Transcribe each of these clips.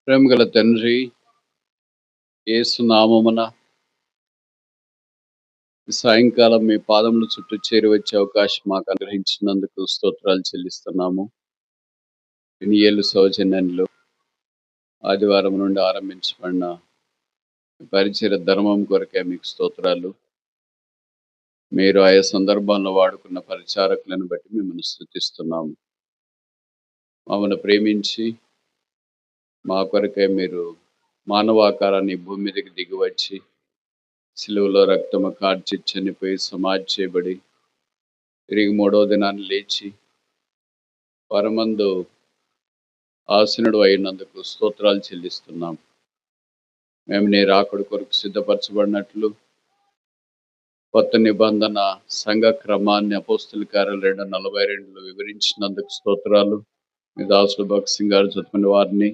ప్రేమగల తండ్రి, యేసు నామమున ఈ సాయంకాలం మీ పాదముల చుట్టూ చేరి వచ్చే అవకాశం మాకు అనుగ్రహించినందుకు స్తోత్రాలు చెల్లిస్తున్నాము. వినియేలు సౌజన్యంలో ఆదివారం నుండి ఆరంభించబడిన పరిచయ ధర్మం కొరకే మీకు స్తోత్రాలు. మీరు ఆయా సందర్భాల్లో వాడుకున్న పరిచారకులను బట్టి మిమ్మల్ని స్తుతిస్తున్నాము. మమ్మల్ని ప్రేమించి మా కొరకే మీరు మానవాకారాన్ని భూమి మీదకి దిగివచ్చి సిలువలో రక్తము కార్చి చనిపోయి సమాధి చేయబడి తిరిగి మూడవ దినాన్ని లేచి పరమందు ఆసీనుడు అయినందుకు స్తోత్రాలు చెల్లిస్తున్నాం. మేము నీ రాకడ కొరకు సిద్ధపరచబడినట్లు కొత్త నిబంధన సంఘ క్రమాన్ని అపోస్తుల కార్యాలు 2:42 వివరించినందుకు స్తోత్రాలు. మీ దాసుడు భగత్ సింగ్ గారు చదువుకునే వారిని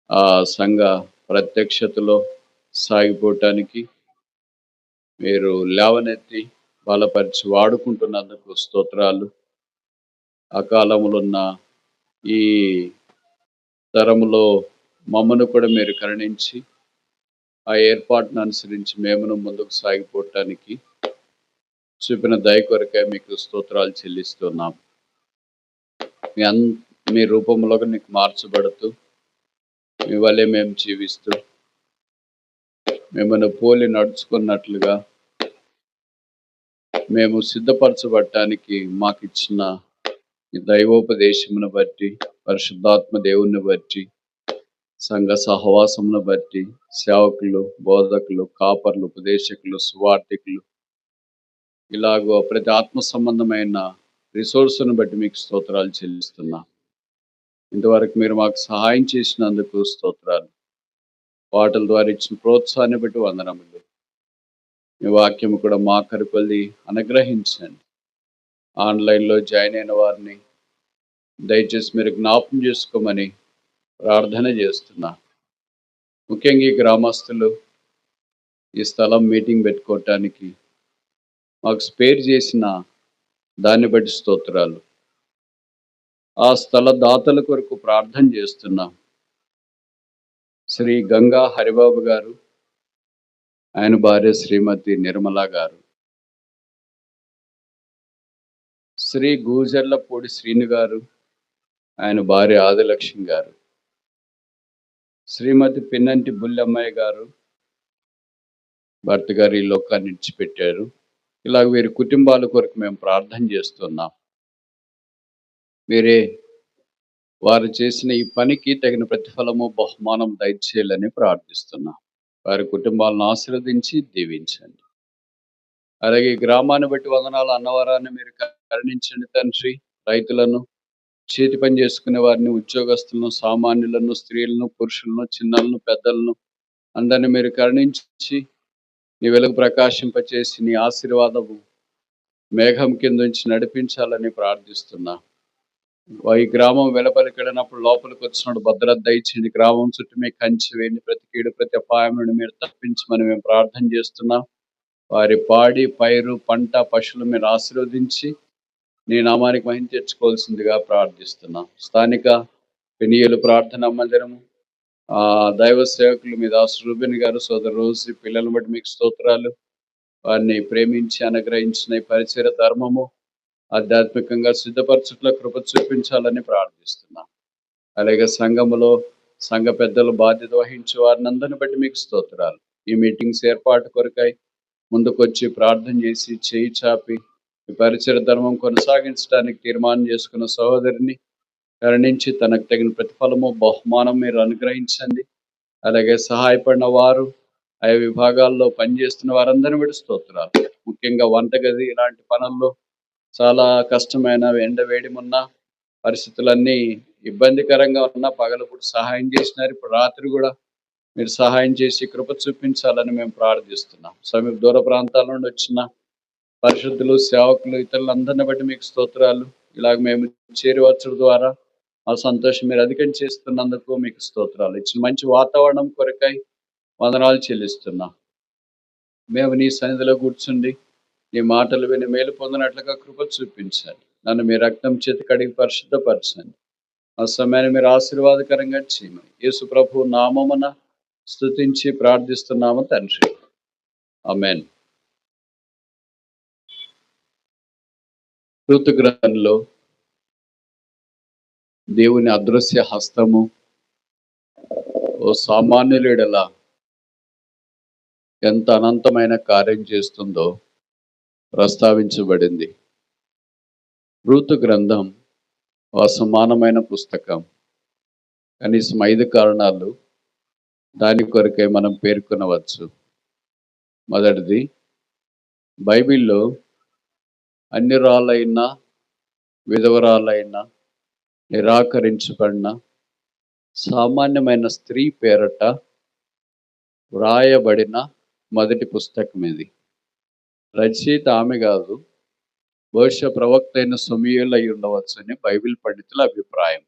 ఆ సంఘ ప్రత్యక్షతలో సాగిపోవటానికి మీరు లేవనెత్తి బలపరిచి వాడుకుంటున్నందుకు స్తోత్రాలు. ఆ కాలంలో ఉన్న ఈ తరములో మమ్మను కూడా మీరు కరుణించి ఆ ఏర్పాటును అనుసరించి మేమును ముందుకు సాగిపోవటానికి చూపిన దయ కొరకే మీకు స్తోత్రాలు చెల్లిస్తున్నాం. మీ రూపంలోకి నీకు మార్చబడుతూ మీ వల్లే మేము జీవిస్తూ మిమ్మల్ని పోలి నడుచుకున్నట్లుగా మేము సిద్ధపరచబడటానికి మాకు ఇచ్చిన ఈ దైవోపదేశమును బట్టి, పరిశుద్ధాత్మ దేవుని బట్టి, సంఘ సహవాసమును బట్టి, సేవకులు, బోధకులు, కాపర్లు, ఉపదేశకులు, సువార్థికులు ఇలాగో ప్రతి ఆత్మ సంబంధమైన రిసోర్స్ను బట్టి మీకు స్తోత్రాలు చెల్లిస్తున్నా. ఇంతవరకు మీరు మాకు సహాయం చేసినందుకు స్తోత్రాలు. పాటల ద్వారా ఇచ్చిన ప్రోత్సాహాన్ని బట్టి వందనములు. మీ వాక్యము కూడా మా కొలది అనుగ్రహించండి. ఆన్లైన్లో జాయిన్ అయిన వారిని దయచేసి మీరు జ్ఞాపకం చేసుకోమని ప్రార్థన చేస్తున్నా. ముఖ్యంగా ఈ గ్రామస్తులు ఈ స్థలం మీటింగ్ పెట్టుకోవటానికి మాకు స్పేర్ చేసిన దాన్ని బట్టి స్తోత్రాలు. ఆ స్థల దాతల కొరకు ప్రార్థన చేస్తున్నాం. శ్రీ గంగా హరిబాబు గారు, ఆయన భార్య శ్రీమతి నిర్మల గారు, శ్రీ గూజర్లపూడి శ్రీను గారు, ఆయన భార్య ఆదిలక్ష్మి గారు, శ్రీమతి పిన్నంటి బుల్లమ్మాయి గారు, భర్త గారు ఈ లోకాన్ని విడిచిపెట్టారు. ఇలాగ వీరి కుటుంబాల కొరకు మేము ప్రార్థన చేస్తున్నాం. మీరే వారు చేసిన ఈ పనికి తగిన ప్రతిఫలము, బహుమానం దయచేయాలని ప్రార్థిస్తున్నాం. వారి కుటుంబాలను ఆశీర్వదించి దీవించండి. అలాగే ఈ గ్రామాన్ని బట్టి వందనాలు. అన్నవరాన్ని మీరు కరుణించండి తండ్రి. రైతులను, చేతి పని చేసుకునే వారిని, ఉద్యోగస్తులను, సామాన్యులను, స్త్రీలను, పురుషులను, చిన్నలను, పెద్దలను అందరినీ మీరు కరుణించి నీ వెలుగు ప్రకాశింపచేసి నీ ఆశీర్వాదము మేఘం కింద నుంచి నడిపించాలని ప్రార్థిస్తున్నా. ఈ గ్రామం వెలుపలికెళ్ళినప్పుడు లోపలికి వచ్చినప్పుడు భద్రత దయచేయండి. గ్రామం చుట్టూ మీ కంచె వేయండి. ప్రతి కీడు, ప్రతి అపాయం నుండి మీరు తప్పించమని మేము ప్రార్థన చేస్తున్నాం. వారి పాడి, పైరు, పంట, పశువులు మీరు ఆశీర్వదించి నీ నామానికి మహిమ తెచ్చుకోవాల్సిందిగా ప్రార్థిస్తున్నాం. స్థానిక పెనియేలు ప్రార్థనా మందిరము దైవ సేవకులు మీ దాసు రూబెన్ గారు, సోదరు రోజు పిల్లలను బట్టి మీకు స్తోత్రాలు. వారిని ప్రేమించి అనుగ్రహించిన ఈ పరిచయ ధర్మము ఆధ్యాత్మికంగా సిద్ధపరచుట్ల కృప చూపించాలని ప్రార్థిస్తున్నాం. అలాగే సంఘములో సంఘ పెద్దలు బాధ్యత వహించే వారిని అందరిని బట్టి మీకు స్తోత్రాలు. ఈ మీటింగ్స్ ఏర్పాటు కొరకై ముందుకొచ్చి ప్రార్థన చేసి చేయి చాపి ఈ పరిచయ ధర్మం కొనసాగించడానికి తీర్మానం చేసుకున్న సహోదరిని కరుణించి తనకు తగిన ప్రతిఫలము, బహుమానం మీరు అనుగ్రహించండి. అలాగే సహాయపడిన వారు, ఆయా విభాగాల్లో పనిచేస్తున్న వారందరిని బట్టి స్తోత్రాలు. ముఖ్యంగా వంటగది ఇలాంటి పనుల్లో చాలా కష్టమైన ఎండ వేడిమున్న పరిస్థితులన్నీ ఇబ్బందికరంగా ఉన్న పగలపూట సహాయం చేసినారు. ఇప్పుడు రాత్రి కూడా మీరు సహాయం చేసి కృప చూపించాలని మేము ప్రార్థిస్తున్నాం. సమీప దూర ప్రాంతాల నుండి వచ్చిన పరిశుద్ధులు, సేవకులు, ఇతరులందరిని బట్టి మీకు స్తోత్రాలు. ఇలాగ మేము చేరువచ్చడం ద్వారా ఆ సంతోషం మీరు అధికం చేస్తున్నందుకు మీకు స్తోత్రాలు. ఇచ్చిన మంచి వాతావరణం కొరకై వందనాలు చెల్లిస్తున్నాం. మేము నీ సన్నిధిలో కూర్చుండి నీ మాటలు విని మేలు పొందినట్లుగా కృప చూపించండి. నన్ను మీ రక్తం చేతి కడిగి పరిశుద్ధపరచండి. ఆ సమయాన్ని మీరు ఆశీర్వాదకరంగా చేయమని యేసు ప్రభు నామమున స్తుతించి ప్రార్థిస్తున్నాము తండ్రి. ఆమేన్. ఋతు గ్రంథంలో దేవుని అదృశ్య హస్తము ఓ సామాన్యుల ఎంత అనంతమైన కార్యం చేస్తుందో ప్రస్తావించబడింది. ఋతు గ్రంథం అసమానమైన పుస్తకం. కనీసం 5 కారణాలు దాని కొరకై మనం పేర్కొనవచ్చు. మొదటిది, బైబిల్లో అన్యురాలైన, విధవరాలైన, నిరాకరించబడిన సామాన్యమైన స్త్రీ పేరట వ్రాయబడిన మొదటి పుస్తకం ఇది. రచయిత ఆమె కాదు, బహుశా ప్రవక్త అయిన సమూయేలు అయి ఉండవచ్చు అని బైబిల్ పండితుల అభిప్రాయం.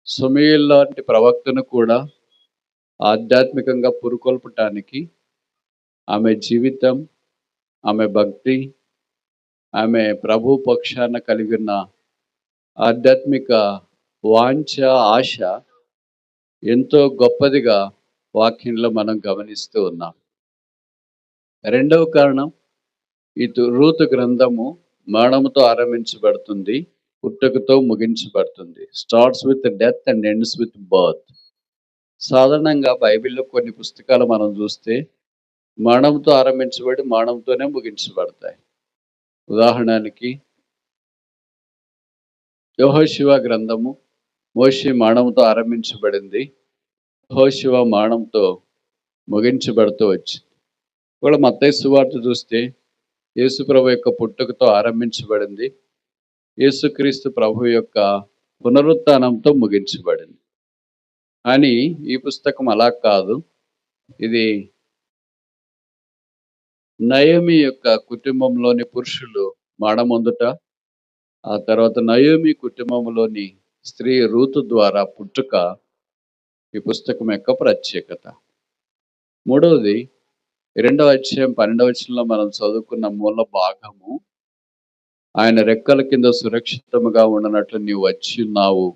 సమూయేలు లాంటి ప్రవక్తను కూడా ఆధ్యాత్మికంగా పురుకొల్పటానికి ఆమె జీవితం, ఆమె భక్తి, ఆమె ప్రభు పక్షాన కలిగిన ఆధ్యాత్మిక వాంఛ, ఆశ ఎంతో గొప్పదిగా వాక్యంలో మనం గమనిస్తూ ఉన్నాం. రెండవ కారణం, ఈ రూతు గ్రంథము మరణముతో ఆరంభించబడుతుంది, పుట్టుకతో ముగించబడుతుంది. Starts with death and ends with birth. సాధారణంగా బైబిల్లో కొన్ని పుస్తకాలు మనం చూస్తే మరణంతో ఆరంభించబడి మరణంతోనే ముగించబడతాయి. ఉదాహరణకి యెహోషువ గ్రంథము మోషే మరణంతో ఆరంభించబడింది, యెహోషువ మరణంతో ముగించబడుతూ వచ్చింది. కూడా మత్తయి సువార్త చూస్తే యేసు ప్రభు యొక్క పుట్టుకతో ఆరంభించబడింది, యేసుక్రీస్తు ప్రభు యొక్క పునరుత్థానంతో ముగించబడింది. కానీ ఈ పుస్తకం అలా కాదు. ఇది నయోమి యొక్క కుటుంబంలోని పురుషులు మరణమొందుట, ఆ తర్వాత నయోమి కుటుంబంలోని స్త్రీ రూతు ద్వారా పుట్టుక ఈ పుస్తకం యొక్క ప్రత్యేకత. మూడవది, 2వ అధ్యాయం 12వ వచనంలో మనం చదువుకున్న మూల భాగము, ఆయన రెక్కల కింద సురక్షితముగా ఉండనట్లు నీవు వచ్చి ఉన్నావు.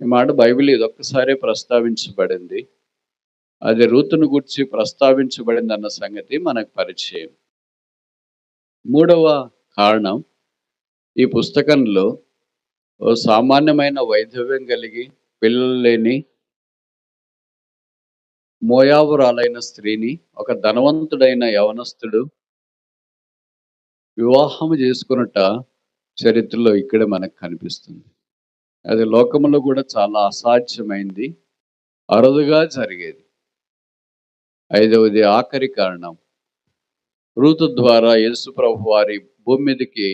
ఈ మాట బైబిల్ ఇదొక్కసారే ప్రస్తావించబడింది. అది రూతును గూర్చి ప్రస్తావించబడింది అన్న సంగతి మనకు పరిచయం. మూడవ కారణం, ఈ పుస్తకంలో ఓ సామాన్యమైన వైధవ్యం కలిగి పిల్లలు లేని మోయాబురాలైన స్త్రీని ఒక ధనవంతుడైన యవనస్తుడు వివాహం చేసుకున్నట చరిత్రలో ఇక్కడే మనకు కనిపిస్తుంది. అది లోకంలో కూడా చాలా అసాధ్యమైంది, అరుదుగా జరిగేది. ఐదవది, ఆఖరి కారణం, రూతు ద్వారా యేసు ప్రభు వారి భూమి మీదకి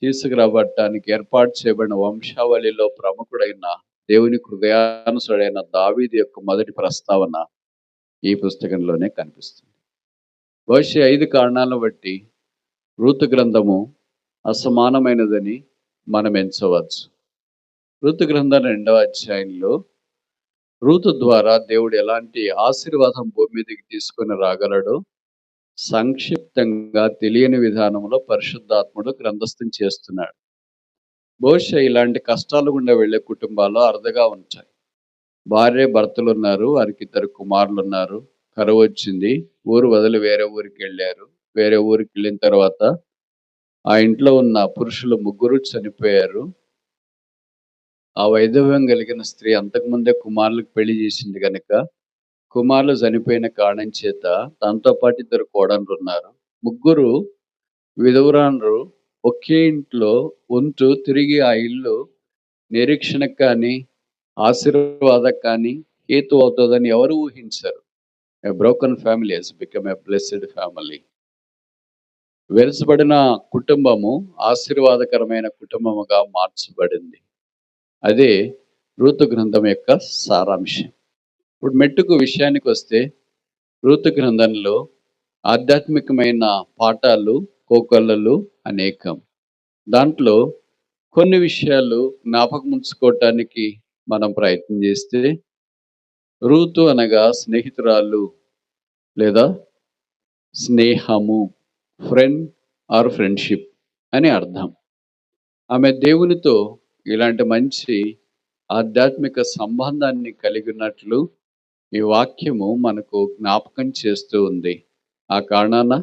తీసుకురాబడటానికి ఏర్పాటు చేయబడిన వంశావళిలో ప్రముఖుడైన దేవుని హృదయానుసరుడైన దావీదు యొక్క మొదటి ప్రస్తావన ఈ పుస్తకంలోనే కనిపిస్తుంది. బహుశా 5 కారణాలను బట్టి రూతు గ్రంథము అసమానమైనదని మనం ఎంచవచ్చు. రూతు గ్రంథం 2వ అధ్యాయంలో రూతు ద్వారా దేవుడు ఎలాంటి ఆశీర్వాదం భూమి మీదకి తీసుకొని రాగలడో సంక్షిప్తంగా తెలియని విధానంలో పరిశుద్ధాత్ముడు గ్రంథస్థం చేస్తున్నాడు. బహుశా ఇలాంటి కష్టాలు గుండా వెళ్ళే కుటుంబాలు అరుదుగా ఉంటాయి. భార్య భర్తలు ఉన్నారు, వారికి 2 కుమారులు ఉన్నారు, కరువు వచ్చింది, ఊరు వదిలి వేరే ఊరికి వెళ్ళారు. వేరే ఊరికి వెళ్ళిన తర్వాత ఆ ఇంట్లో ఉన్న పురుషులు 3 చనిపోయారు. ఆ వైధవ్యం కలిగిన స్త్రీ అంతకుముందే కుమారులకు పెళ్లి చేసింది కనుక కుమారులు చనిపోయిన కారణం చేత తనతో పాటు 2 కోడళ్ళు ఉన్నారు. 3 విధవరాండ్రు ఒకే ఇంట్లో ఉంటూ తిరిగి ఆ ఇల్లు నిరీక్షణకు కానీ ఆశీర్వాదం కానీ హేతు అవుతుందని ఎవరు ఊహించారు. A broken family has become a blessed family. వెరసబడిన కుటుంబము ఆశీర్వాదకరమైన కుటుంబముగా మార్చబడింది. అదే రూతు గ్రంథం యొక్క సారాంశం. ఇప్పుడు మెట్టుకు విషయానికి వస్తే, రూతు గ్రంథంలో ఆధ్యాత్మికమైన పాఠాలు, కోకొల్లలు అనేకం. దాంట్లో కొన్ని విషయాలు జ్ఞాపకం ఉంచుకోవటానికి మనం ప్రయత్నం చేస్తే, రూతు అనగా స్నేహితురాలు లేదా స్నేహము, ఫ్రెండ్ ఆర్ ఫ్రెండ్షిప్ అని అర్థం. ఆమె దేవునితో ఇలాంటి మంచి ఆధ్యాత్మిక సంబంధాన్ని కలిగినట్లు ఈ వాక్యము మనకు జ్ఞాపకం చేస్తూ ఉంది. ఆ కారణాన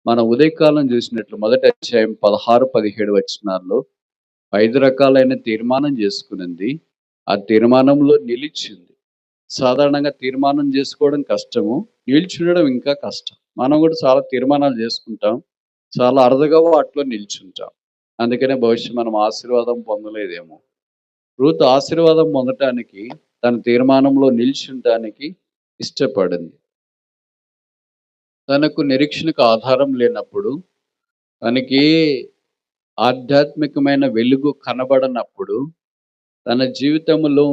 మన ఉదయకాలం చూసినట్లు మొదటి అధ్యాయం 16, 17 వచనాల్లో 5 రకాలైన తీర్మానం చేసుకునింది. ఆ తీర్మానంలో నిలిచింది. సాధారణంగా తీర్మానం చేసుకోవడం కష్టము. నిల్చుండడం ఇంకా కష్టం. మనం కూడా చాలా తీర్మానాలు చేసుకుంటాం. చాలా అరుదుగా వాటిలో నిల్చుంటాం. అందుకనే బహుశా మనం ఆశీర్వాదం పొందలేదేమో. రూతు ఆశీర్వాదం పొందటానికి తన తీర్మానంలో నిల్చుంటానికి ఇష్టపడింది. తనకు నిరీక్షణకు ఆధారం లేనప్పుడు, తనకి ఆధ్యాత్మికమైన వెలుగు కనబడనప్పుడు, తన జీవితంలో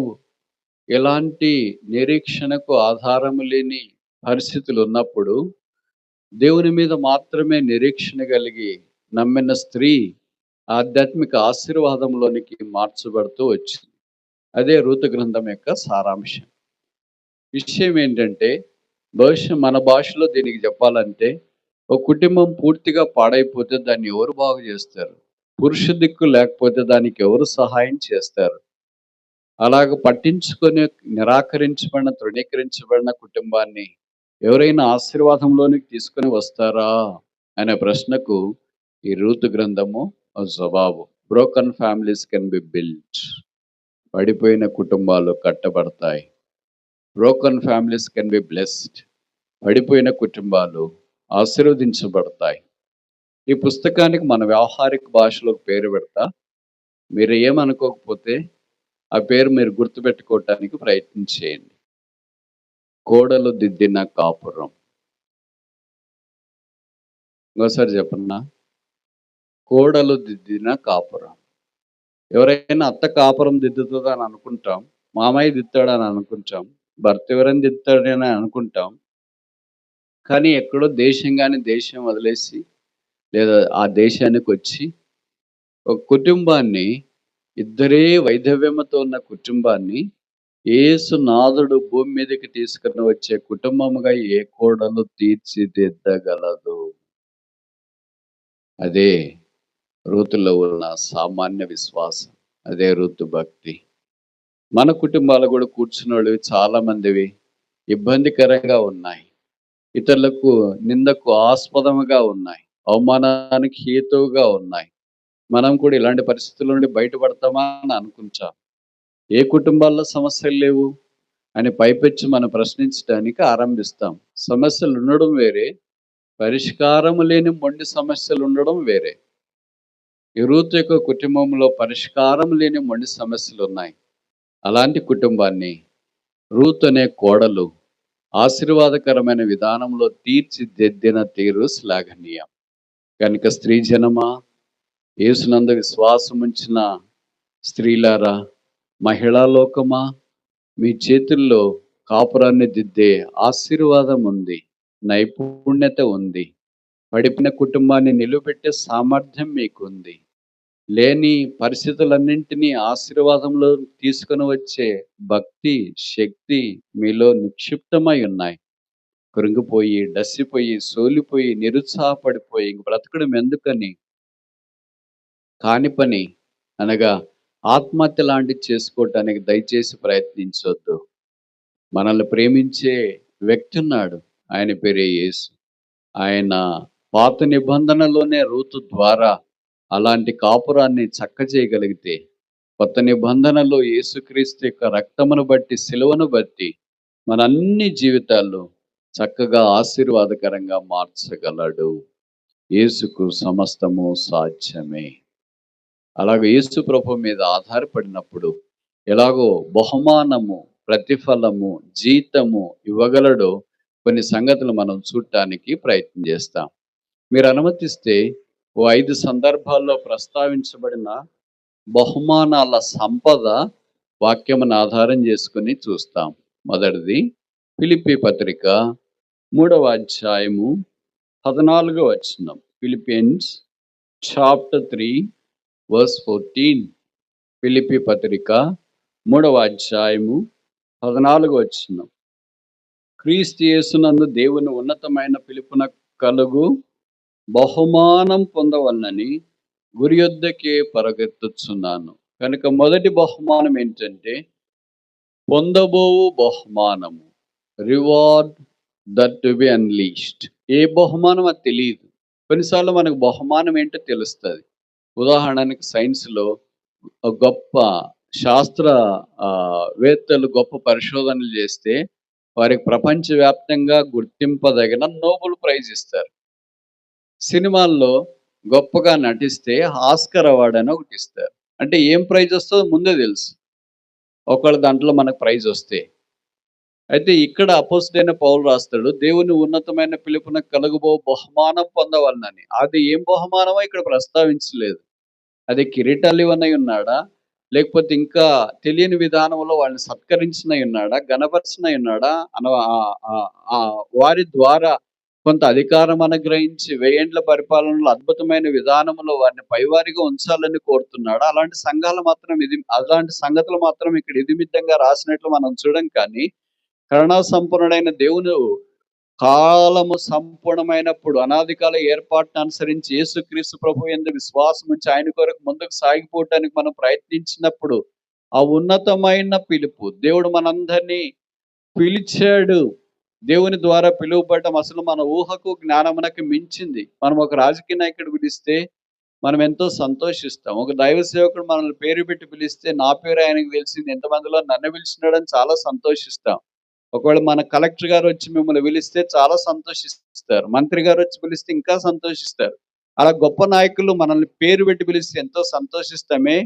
ఎలాంటి నిరీక్షణకు ఆధారం లేని పరిస్థితులు ఉన్నప్పుడు, దేవుని మీద మాత్రమే నిరీక్షణ కలిగి నమ్మిన స్త్రీ ఆధ్యాత్మిక ఆశీర్వాదంలోనికి మార్చబడుతూ వచ్చింది. అదే రూతు గ్రంథం యొక్క సారాంశం. విషయం ఏంటంటే, బహుశా మన భాషలో దీనికి చెప్పాలంటే, ఒక కుటుంబం పూర్తిగా పాడైపోతే దాన్ని ఎవరు బాగు చేస్తారు? పురుష దిక్కు లేకపోతే దానికి ఎవరు సహాయం చేస్తారు? అలాగ పట్టించుకొని నిరాకరించబడిన, తృణీకరించబడిన కుటుంబాన్ని ఎవరైనా ఆశీర్వాదంలోనికి తీసుకొని వస్తారా అనే ప్రశ్నకు ఈ రూతు గ్రంథము జవాబు. Broken families can be built. పడిపోయిన కుటుంబాలు కట్టబడతాయి. Broken families can be blessed. పడిపోయిన కుటుంబాలు ఆశీర్వదించబడతాయి. ఈ పుస్తకానికి మన వ్యవహారిక భాషలో పేరు పెడతా. మీరు ఏమనుకోకపోతే ఆ పేరు మీరు గుర్తుపెట్టుకోవటానికి ప్రయత్నం చేయండి. కోడలు దిద్దిన కాపురం. ఇంకోసారి చెప్పన్నా? కోడలు దిద్దిన కాపురం. ఎవరైనా అత్త కాపురం దిద్దుతుందని అనుకుంటాం, మామయ్య దిద్దాడని అనుకుంటాం, భర్త ఎవరైనా దిద్దాడని అనుకుంటాం. కానీ ఎక్కడో దేశం వదిలేసి లేదా ఆ దేశానికి వచ్చి ఒక కుటుంబాన్ని, ఇద్దరే వైధవ్యముతో ఉన్న కుటుంబాన్ని యేసునాథుడు భూమి మీదకి తీసుకుని వచ్చే కుటుంబముగా ఏ కోడలు తీర్చిదిద్దగలదు? అదే రూతులో ఉన్న సామాన్య విశ్వాసం. అదే రూతు భక్తి. మన కుటుంబాలు కూడా కూర్చున్నోళ్ళు చాలా మందివి ఇబ్బందికరంగా ఉన్నాయి. ఇతరులకు నిందకు ఆస్పదముగా ఉన్నాయి. అవమానానికి హేతువుగా ఉన్నాయి. మనం కూడా ఇలాంటి పరిస్థితుల నుండి బయటపడతామా అని అనుకుంటాం. ఏ కుటుంబాల్లో సమస్యలు లేవు అని పైపెచ్చి మనం ప్రశ్నించడానికి ఆరంభిస్తాం. సమస్యలు ఉండడం వేరే, పరిష్కారం లేని మొండి సమస్యలు ఉండడం వేరే. ఈ రూతు యొక్క కుటుంబంలో పరిష్కారం లేని మొండి సమస్యలు ఉన్నాయి. అలాంటి కుటుంబాన్ని రూతు అనే కోడలు ఆశీర్వాదకరమైన విధానంలో తీర్చిదిద్దిన తీరు శ్లాఘనీయం. కనుక స్త్రీ జనమా, యేసునందు విశ్వాసం ఉంచిన స్త్రీలారా, మహిళా లోకమా, మీ చేతుల్లో కాపురాన్ని దిద్దే ఆశీర్వాదం ఉంది, నైపుణ్యత ఉంది. పడిపోయిన కుటుంబాన్ని నిలబెట్టే సామర్థ్యం మీకుంది. లేని పరిస్థితులన్నింటినీ ఆశీర్వాదంలో తీసుకొని వచ్చే భక్తి, శక్తి మీలో నిక్షిప్తమై ఉన్నాయి. కృంగిపోయి, డసిపోయి, సోలిపోయి, నిరుత్సాహపడిపోయి ఇంక బ్రతకడం ఎందుకని కాని పని అనగా ఆత్మహత్య లాంటిది చేసుకోవటానికి దయచేసి ప్రయత్నించొద్దు. మనల్ని ప్రేమించే వ్యక్తి ఉన్నాడు. ఆయన పేరే యేసు. ఆయన పాత నిబంధనలోనే రూతు ద్వారా అలాంటి కాపురాన్ని చక్కచేయగలిగితే, కొత్త నిబంధనలో యేసుక్రీస్తు యొక్క రక్తమును బట్టి, సిలువను బట్టి మన అన్ని జీవితాల్లో చక్కగా ఆశీర్వాదకరంగా మార్చగలడు. యేసుకు సమస్తము సాధ్యమే. అలాగే యేసు ప్రభు మీద ఆధారపడినప్పుడు ఎలాగో బహుమానము, ప్రతిఫలము, జీతము ఇవ్వగలడో కొన్ని సంగతులు మనం చూడటానికి ప్రయత్నం చేస్తాం. మీరు అనుమతిస్తే ఓ 5 సందర్భాల్లో ప్రస్తావించబడిన బహుమానాల సంపద వాక్యమును ఆధారం చేసుకుని చూస్తాం. మొదటిది ఫిలిప్పీ పత్రిక 3వ అధ్యాయము 14వ వచనం. Philippians chapter 3 verse 14. ఫిలిప్పీ పత్రిక 3వ అధ్యాయము 14వ వచనం. క్రీస్తు యేసునందు దేవుని ఉన్నతమైన పిలుపున కలుగు బహుమానం పొందవలనని గురి యొద్దకే పరుగెత్తుచున్నాను. కనుక మొదటి బహుమానం ఏంటంటే పొందబోవు బహుమానము, reward that to be unleashed. ఏ బహుమానం అది తెలియదు. కొన్నిసార్లు మనకు బహుమానం ఏంటో తెలుస్తుంది. ఉదాహరణకి సైన్స్లో గొప్ప శాస్త్ర వేత్తలు గొప్ప పరిశోధనలు చేస్తే వారికి ప్రపంచవ్యాప్తంగా గుర్తింపదగిన నోబెల్ ప్రైజ్ ఇస్తారు. సినిమాల్లో గొప్పగా నటిస్తే ఆస్కర్ అవార్డు అని ఒకటి ఇస్తారు. అంటే ఏం ప్రైజ్ వస్తుందో ముందే తెలుసు, ఒకవేళ దాంట్లో మనకు ప్రైజ్ వస్తే. అయితే ఇక్కడ అపోస్తలుడైన పౌలు రాస్తాడు, దేవుని ఉన్నతమైన పిలుపునకు కలుగబో బహుమానం పొందవలనని. అది ఏం బహుమానమో ఇక్కడ ప్రస్తావించలేదు. అది కిరీటాలు ఇవ్వనై ఉన్నాడా, లేకపోతే ఇంకా తెలియని విధానంలో వాళ్ళని సత్కరించినై ఉన్నాడా, ఘనపరిచినై ఉన్నాడా, వారి ద్వారా కొంత అధికారం అనుగ్రహించి 1000 ఏండ్ల పరిపాలనలో అద్భుతమైన విధానంలో వారిని పైవారిగా ఉంచాలని కోరుతున్నాడా? అలాంటి సంగతులు మాత్రం ఇక్కడ ఇదిమిద్దంగా రాసినట్లు మనం చూడం. కానీ కరుణా సంపన్నుడైన దేవుడు కాలము సంపూర్ణమైనప్పుడు అనాది కాల ఏర్పాటును అనుసరించి యేసుక్రీస్తు ప్రభు యందు విశ్వాసం ఉంచి ఆయన కొరకు ముందుకు సాగిపోవటానికి మనం ప్రయత్నించినప్పుడు ఆ ఉన్నతమైన పిలుపు, దేవుడు మనందరినీ పిలిచాడు. దేవుని ద్వారా పిలువబడటం అసలు మన ఊహకు జ్ఞానమునకు మించింది. మనం ఒక రాజకీయ నాయకుడు పిలిస్తే మనం ఎంతో సంతోషిస్తాం. ఒక దైవ సేవకుడు మనల్ని పేరు పెట్టి పిలిస్తే నా పేరు ఆయనకు తెలిసింది, ఎంతమందిలో నన్ను పిలిచినాడని చాలా సంతోషిస్తాం. ఒకవేళ మన కలెక్టర్ గారు వచ్చి మిమ్మల్ని పిలిస్తే చాలా సంతోషిస్తారు. మంత్రి గారు వచ్చి పిలిస్తే ఇంకా సంతోషిస్తారు. అలా గొప్ప నాయకులు మనల్ని పేరు పెట్టి పిలిస్తే ఎంతో సంతోషిస్తామే.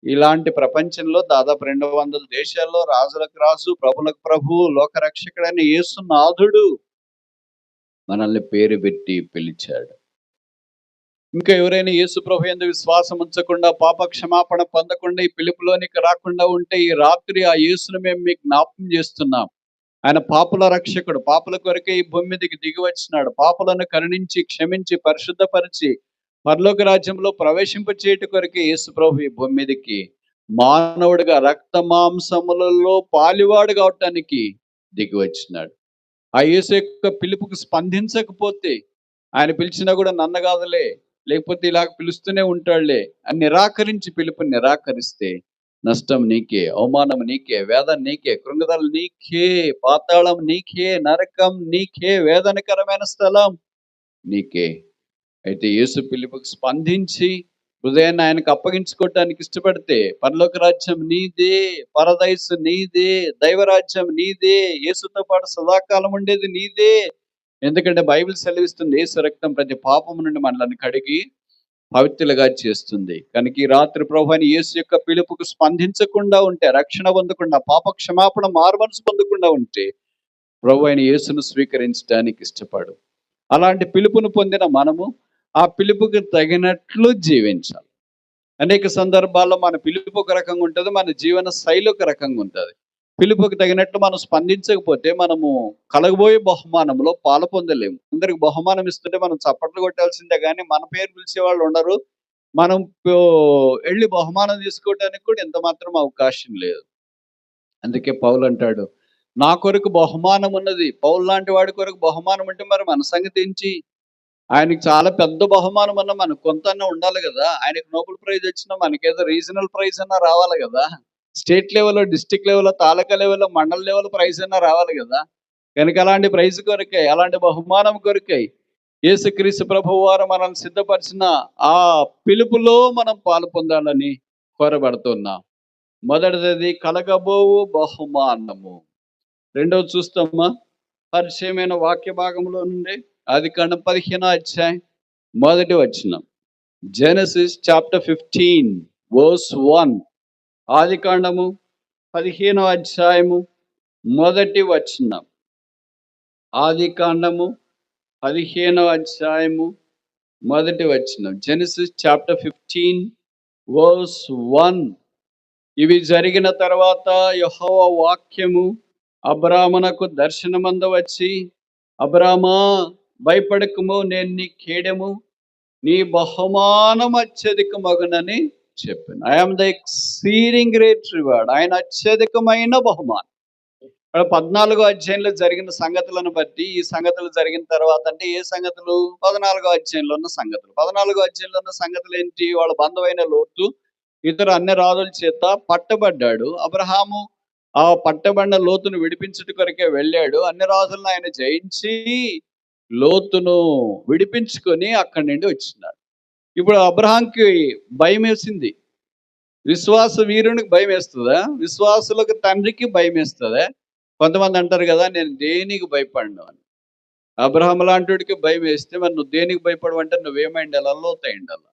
ఇలాంటి ప్రపంచంలో దాదాపు 200 దేశాల్లో రాజులకు రాజు, ప్రభులకు ప్రభువు, లోకరక్షకుడైన యేసునాథుడు మనల్ని పేరు పెట్టి పిలిచాడు. ఇంకా ఎవరైనా యేసు ప్రభు యందు విశ్వాసం ఉంచకుండా, పాప క్షమాపణ పొందకుండా ఈ పిలుపులోనికి రాకుండా ఉంటే ఈ రాత్రి ఆ యేసును మేము మీకు జ్ఞాపకం చేస్తున్నాం. ఆయన పాపుల రక్షకుడు, పాపుల కొరకే ఈ భూమి మీదకి దిగి వచ్చినాడు. పాపులను కరుణించి, క్షమించి, పరిశుద్ధపరిచి పరలోక రాజ్యంలో ప్రవేశింప చేయట కొరకే యేసు ప్రభు ఈ భూమి మీదకి మానవుడిగా రక్త మాంసములలో పాలివాడు కావటానికి దిగి వచ్చినాడు. ఆ యేసు యొక్క పిలుపుకు స్పందించకపోతే, ఆయన పిలిచినా కూడా నన్ను కాదులే, లేకపోతే ఇలాగ పిలుస్తూనే ఉంటాడులే అని నిరాకరించి పిలుపుని నిరాకరిస్తే నష్టం నీకే, అవమానం నీకే, వేదన నీకే, కృంగదల నీకే, పాతాళం నీకే, నరకం నీకే, వేదనకరమైన స్థలం నీకే. అయితే యేసు పిలుపుకి స్పందించి హృదయాన్ని ఆయనకు అప్పగించుకోవటానికి ఇష్టపడితే పరలోక రాజ్యం నీదే, పరదైసు నీదే, దైవరాజ్యం నీదే, యేసుతో పాటు సదాకాలం ఉండేది నీదే. ఎందుకంటే బైబిల్ సెలవిస్తుంది, యేసు రక్తం ప్రతి పాపము నుండి మనల్ని కడిగి పవిత్రులుగా చేస్తుంది. కనుక ఈ రాత్రి ప్రభువైన యేసు యొక్క పిలుపుకు స్పందించకుండా ఉంటే, రక్షణ పొందకుండా, పాప క్షమాపణ మారుమనసు పొందకుండా ఉంటే ప్రభువైన యేసును స్వీకరించడానికి ఇష్టపడు. అలాంటి పిలుపును పొందిన మనము ఆ పిలుపుకి తగినట్లు జీవించాలి. అనేక సందర్భాల్లో మన పిలుపు ఒక రకంగా ఉంటుంది, మన జీవన శైలి ఒక రకంగా ఉంటుంది. పిలుపుకి తగినట్లు మనం స్పందించకపోతే మనము కలగబోయే బహుమానంలో పాలు పొందలేము. అందరికి బహుమానం ఇస్తుంటే మనం చప్పట్లు కొట్టాల్సిందే కానీ మన పేరు పిలిచే వాళ్ళు ఉండరు. మనం వెళ్ళి బహుమానం తీసుకోవడానికి కూడా ఎంత మాత్రం అవకాశం లేదు. అందుకే పౌలు అంటాడు, నా కొరకు బహుమానం ఉన్నది. పౌలు లాంటి వాడి కొరకు బహుమానం అంటే మరి మన సంగతి ఏంటి? ఆయనకి చాలా పెద్ద బహుమానం అన్నా మనకు కొంత ఉండాలి కదా. ఆయనకు నోబెల్ ప్రైజ్ వచ్చినా మనకేదో రీజనల్ ప్రైజ్ అన్నా రావాలి కదా. స్టేట్ లెవెల్లో, డిస్ట్రిక్ట్ లెవెల్లో, తాలూకా లెవెల్లో, మండల లెవెల్ ప్రైజ్ అన్నా రావాలి కదా. కనుక అలాంటి ప్రైజ్ కొరకై, అలాంటి బహుమానం కొరకై యేసుక్రీస్తు ప్రభువు వారు మనల్ని సిద్ధపరిచిన ఆ పిలుపులో మనం పాలు పొందాలని కోరబడుతున్నాం. మొదటిది కలగబోవు బహుమానము. రెండవది చూస్తామా, పరిచయమైన వాక్య భాగంలో నుండి ఆదికాండం 15వ అధ్యాయం మొదటి వచనం. Genesis chapter 15 verse 1. ఆదికాండము 15వ అధ్యాయము మొదటి వచనం. ఆదికాండము 15వ అధ్యాయము మొదటి వచనం. Genesis chapter 15 verse 1. ఇవి జరిగిన తర్వాత యెహోవా వాక్యము అబ్రామునకు దర్శనమందు వచ్చి, అబ్రామా భయపడకుము, నేను నీ కేడెము, నీ బహుమానం అత్యధికమగునని చెప్పాను. I'm the exceeding great reward. ఆయన అత్యధికమైన బహుమానం. 14వ అధ్యాయంలో జరిగిన సంగతులను బట్టి ఈ సంగతులు జరిగిన తర్వాత అంటే ఏ సంగతులు? 14వ అధ్యాయంలో ఉన్న సంగతులు. 14వ అధ్యాయంలో ఉన్న సంగతులు ఏంటి? వాళ్ళ బంధువైన లోతు ఇతర అన్ని రాజుల చేత పట్టబడ్డాడు. అబ్రహాము ఆ పట్టబడిన లోతును విడిపించుట కొరకే వెళ్ళాడు. అన్ని రాజులను ఆయన జయించి లోతును విడిపించుకొని అక్కడి నుండి వచ్చినాడు. ఇప్పుడు అబ్రహాంకి భయమేసింది. విశ్వాస వీరునికి భయమేస్తదా? విశ్వాసులకు తండ్రికి భయమేస్తదా? కొంతమంది అంటారు కదా, నేను దేనికి భయపడను అని. అబ్రహాము లాంటోడికి భయమేస్తే మరి నువ్వు దేనికి భయపడవంటే నువ్వేమైండాలా? లోతయిండాలా.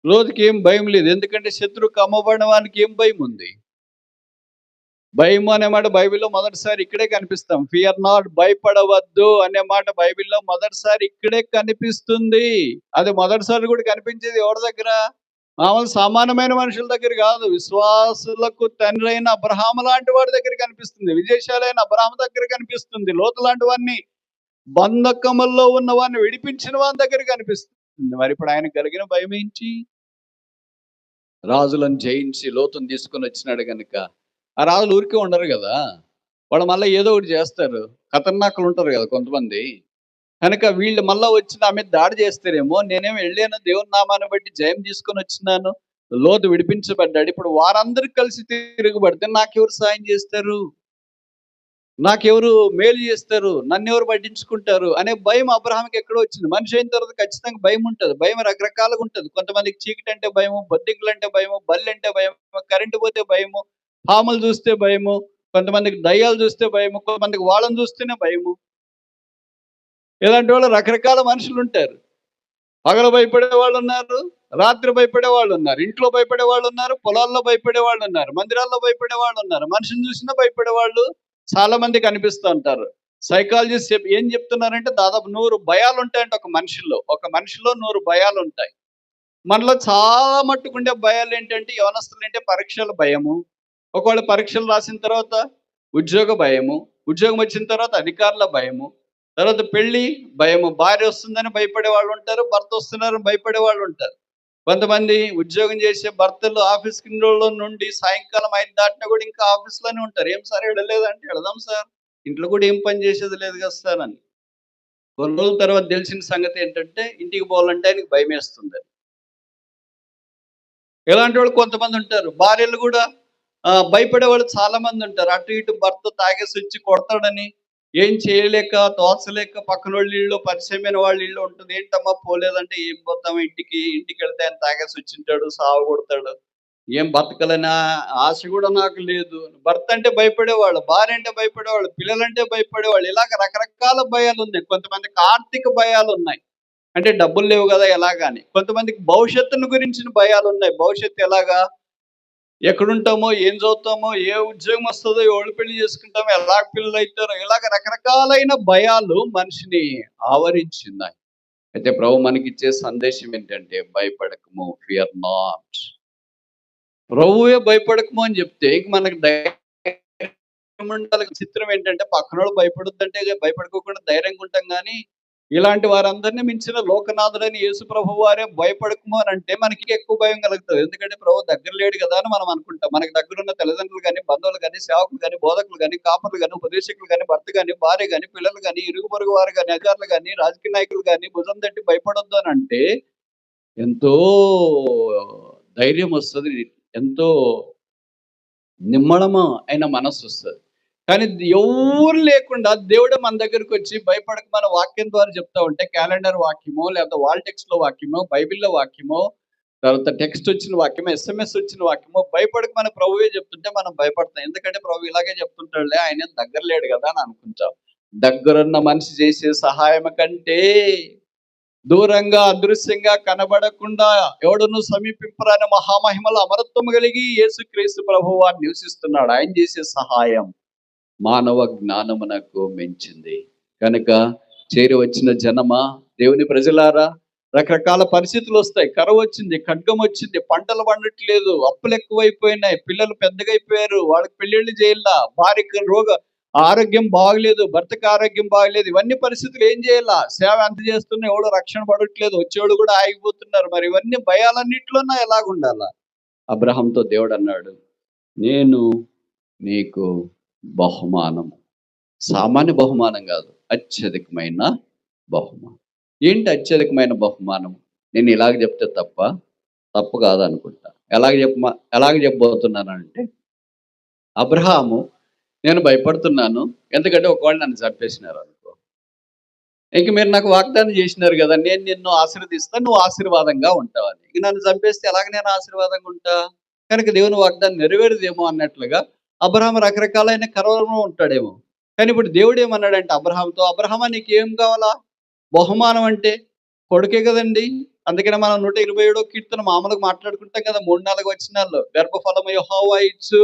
లోతుకి ఏం భయం లేదు. ఎందుకంటే శత్రువుకు కమ్మబడిన వానికి ఏం భయం ఉంది? భయము అనే మాట బైబిల్‌లో మొదటిసారి ఇక్కడే కనిపిస్తాం. ఫియర్ నాట్, భయపడవద్దు అనే మాట బైబిల్‌లో మొదటిసారి ఇక్కడే కనిపిస్తుంది. అది మొదటిసారి కూడా కనిపించేది ఎవరి దగ్గర? మామూలు సామాన్యమైన మనుషుల దగ్గర కాదు. విశ్వాసులకు తండ్రి అయిన అబ్రహాము లాంటి వాడి దగ్గర కనిపిస్తుంది. విజయశాలైన అబ్రహాము దగ్గర కనిపిస్తుంది. లోతు లాంటి వాడిని, బంధకముల్లో ఉన్న వాడిని విడిపించిన వాని దగ్గర కనిపిస్తుంది. మరి ఇప్పుడు ఆయనకు కలిగిన భయం ఏంటి? రాజులను జయించి లోతును తీసుకొని వచ్చినాడు గనుక. ఆ రాజులు ఊరికే ఉండరు కదా, వాళ్ళు మళ్ళీ ఏదో ఒకటి చేస్తారు. ఖతర్నాకులు ఉంటారు కదా కొంతమంది. కనుక వీళ్ళు మళ్ళా వచ్చి నా మీద దాడి చేస్తారేమో, నేనేమో వెళ్ళాను దేవుని నామాన్ని బట్టి జయం తీసుకొని వచ్చినాను, లోతు విడిపించబడ్డాడు, ఇప్పుడు వారందరూ కలిసి తిరుగుబడితే నాకెవరు సాయం చేస్తారు, నాకెవరు మేలు చేస్తారు, నన్నెవరు పట్టించుకుంటారు అనే భయం అబ్రహాంకి ఎక్కడో వచ్చింది. మనిషి అయిన తర్వాత ఖచ్చితంగా భయం ఉంటుంది. భయం రకరకాలుగా ఉంటుంది. కొంతమందికి చీకటి అంటే భయము, బొద్దింకలు అంటే భయము, బల్లి అంటే భయము, కరెంటు పోతే భయము, పాములు చూస్తే భయము, కొంతమందికి దయ్యాలు చూస్తే భయము, కొంతమందికి వాళ్ళని చూస్తేనే భయము. ఇలాంటి వాళ్ళు రకరకాల మనుషులు ఉంటారు. పగలు భయపడే వాళ్ళు ఉన్నారు, రాత్రి భయపడే వాళ్ళు ఉన్నారు, ఇంట్లో భయపడే వాళ్ళు ఉన్నారు, పొలాల్లో భయపడే వాళ్ళు ఉన్నారు, మందిరాల్లో భయపడే వాళ్ళు ఉన్నారు, మనిషిని చూసినా భయపడే వాళ్ళు చాలా మంది కనిపిస్తూ ఉంటారు. సైకాలజిస్ట్ ఏం చెప్తున్నారంటే దాదాపు 100 భయాలు ఉంటాయంట ఒక మనిషిలో. ఒక మనిషిలో 100 భయాలు ఉంటాయి. మనలో చాలా మట్టుకుండే భయాలు ఏంటంటే, యవనస్తులు అంటే పరీక్షల భయము, ఒకవేళ పరీక్షలు రాసిన తర్వాత ఉద్యోగ భయము, ఉద్యోగం వచ్చిన తర్వాత అధికారుల భయము, తర్వాత పెళ్లి భయము, భార్య వస్తుందని భయపడే వాళ్ళు ఉంటారు, భర్త వస్తున్నారని భయపడే వాళ్ళు ఉంటారు. కొంతమంది ఉద్యోగం చేసే భర్తలు ఆఫీస్ కిందలో నుండి సాయంకాలం 5 దాటినా కూడా ఇంకా ఆఫీస్‌లోనే ఉంటారు. ఏం సార్ వెళ్ళలేదంటే, వెళదాం సార్, ఇంట్లో కూడా ఏం పని చేసేది లేదు కదా సార్ అని. కొన్ని రోజుల తర్వాత తెలిసిన సంగతి ఏంటంటే, ఇంటికి పోవాలంటే ఆయనకి భయమేస్తుంది. ఇలాంటి వాళ్ళు కొంతమంది ఉంటారు. భార్యలు కూడా భయపడేవాళ్ళు చాలా మంది ఉంటారు. అటు ఇటు భర్త తాగేసొచ్చి కొడతాడని, ఏం చేయలేక, తోచలేక పక్కనోళ్ళ ఇల్లు, పరిచయమైన వాళ్ళ ఇల్లు ఉంటుంది. ఏంటమ్మా పోలేదంటే, ఏం పోతాం ఇంటికి, ఇంటికెళ్తే ఆయన తాగేసొచ్చుంటాడు, సావగొడతాడు. ఏం బతకాలనే ఆశ కూడా నాకు లేదు. భర్త అంటే భయపడేవాళ్ళు, భార్య అంటే భయపడేవాళ్ళు, పిల్లలంటే భయపడేవాళ్ళు. ఇలాగ రకరకాల భయాలున్నాయి. కొంతమందికి ఆర్థిక భయాలున్నాయి. అంటే డబ్బులు లేవు గదా ఎలాగా అని. కొంతమందికి భవిష్యత్తును గురించిన భయాలున్నాయి. భవిష్యత్తు ఎలాగా? ఎక్కడుంటామో, ఏం చదువుతామో, ఏ ఉద్యోగం వస్తదో, ఎవడు పెళ్లి చేసుకుంటామో, ఎలాగ పిల్లలైతారో, ఇలాగ రకరకాలైన భయాలు మనిషిని ఆవరించున్నాయి. అయితే ప్రభు మనకిచ్చే సందేశం ఏంటంటే, భయపడకము, ఫియర్ నాట్. ప్రభువే భయపడకము అని చెప్తే ఇంక మనకు ధైర్యం ఉండాలి. చిత్రం ఏంటంటే పక్కనోడు భయపడొద్దంటే భయపడుకోకుండా ధైర్యంగా ఉంటాం గానీ, ఇలాంటి వారందరిని మించిన లోకనాథుడైన యేసు ప్రభువు వారే భయపడకము అనంటే మనకి ఎక్కువ భయం కలుగుతది. ఎందుకంటే ప్రభు దగ్గర లేడు కదా అని మనం అనుకుంటాం. మనకు దగ్గరున్న తల్లిదండ్రులు గాని, బంధువులు గాని, సేవకులు గాని, బోధకులు గాని, కాపరులు గాని, ఉపదేశకులు గాని, భర్త గాని, భార్య గాని, పిల్లలు గాని, ఇరుగు పొరుగు వారు గాని, అధికారులు గాని, రాజకీయ నాయకులు గాని భుజం తట్టి భయపడొద్దు అనంటే ఎంతో ధైర్యం వస్తది. ఎంతో నిమ్మళము అయిన మనస్సొస్తది. కానీ ఎవ్వరు లేకుండా దేవుడే మన దగ్గరకొచ్చి భయపడకమని వాక్యం ద్వారా చెప్తా ఉంటే, క్యాలెండర్ వాక్యమో, లేకపోతే వాల్ టెక్స్ట్‌లో వాక్యమో, బైబిల్‌లో వాక్యమో, తర్వాత టెక్స్ట్ వచ్చిన వాక్యమో, ఎస్ఎంఎస్ వచ్చిన వాక్యమో భయపడకమని ప్రభువే చెప్తుంటే మనం భయపడతాం. ఎందుకంటే ప్రభు ఇలాగే చెప్తుంటాడులే, ఆయనేం దగ్గర లేడు కదా అని అనుకుంటాం. దగ్గరున్న మనిషి చేసే సహాయం కంటే దూరంగా అదృశ్యంగా కనబడకుండా ఎవడును సమీపింపరాని మహామహిమల అమరత్వము కలిగి యేసుక్రీస్తు ప్రభువు వారు నివసిస్తున్నాడు. ఆయన చేసే సహాయం మానవ జ్ఞానమునకు మించింది. కనుక చేరి వచ్చిన జనమా, దేవుని ప్రజలారా, రకరకాల పరిస్థితులు వస్తాయి. కరువు వచ్చింది, ఖడ్గం వచ్చింది, పంటలు పండట్లేదు, అప్పులు ఎక్కువైపోయినాయి, పిల్లలు పెద్దగైపోయారు, వాళ్ళకి పెళ్ళిళ్ళు చేయాల, భార్యకి ఆరోగ్యం బాగలేదు, భర్తకి ఆరోగ్యం బాగలేదు. ఇవన్నీ పరిస్థితులు ఏం చేయాలా? సేవ ఎంత చేస్తున్నా ఎవడో రక్షణ పడట్లేదు, వచ్చేవాడు కూడా ఆగిపోతున్నారు. మరి ఇవన్నీ భయాలన్నిటిలోనా ఎలాగుండాలా? అబ్రహాంతో దేవుడు అన్నాడు, నేను నీకు బహుమానము, సామాన్య బహుమానం కాదు, అత్యధికమైన బహుమానం. ఏంటి అత్యధికమైన బహుమానం? నేను ఇలాగ చెప్తే తప్ప? తప్పు కాదనుకుంటా. ఎలాగ చెప్పబోతున్నానంటే, అబ్రహాము నేను భయపడుతున్నాను. ఎందుకంటే ఒకవేళ నన్ను చంపేసినారనుకో. ఇంక మీరు నాకు వాగ్దానం చేసినారు గదా! నేను నిన్ను ఆశీర్వదిస్తా. నువ్వు ఆశీర్వాదంగా ఉంటావని. ఇక నన్ను చంపేస్తే ఎలాగ నేను ఆశీర్వాదంగా ఉంటా? కనుక దేవుని వాగ్దానం నెరవేరదేమో అన్నట్లుగా అబ్రహాము రకరకాలైన కలవరంలో ఉంటాడేమో. కానీ ఇప్పుడు దేవుడేమన్నాడంటే అబ్రహాముతో, "అబ్రహామా నీకేం కావాలా? బహుమానం అంటే కొడుకే గదండీ! అందుకనే మనం 127 కీర్తన మామూలుగా మాట్లాడుకుంటాం కదా! 3, 4 వచనాల్లో. గర్భఫలము యెహోవా ఇచ్చు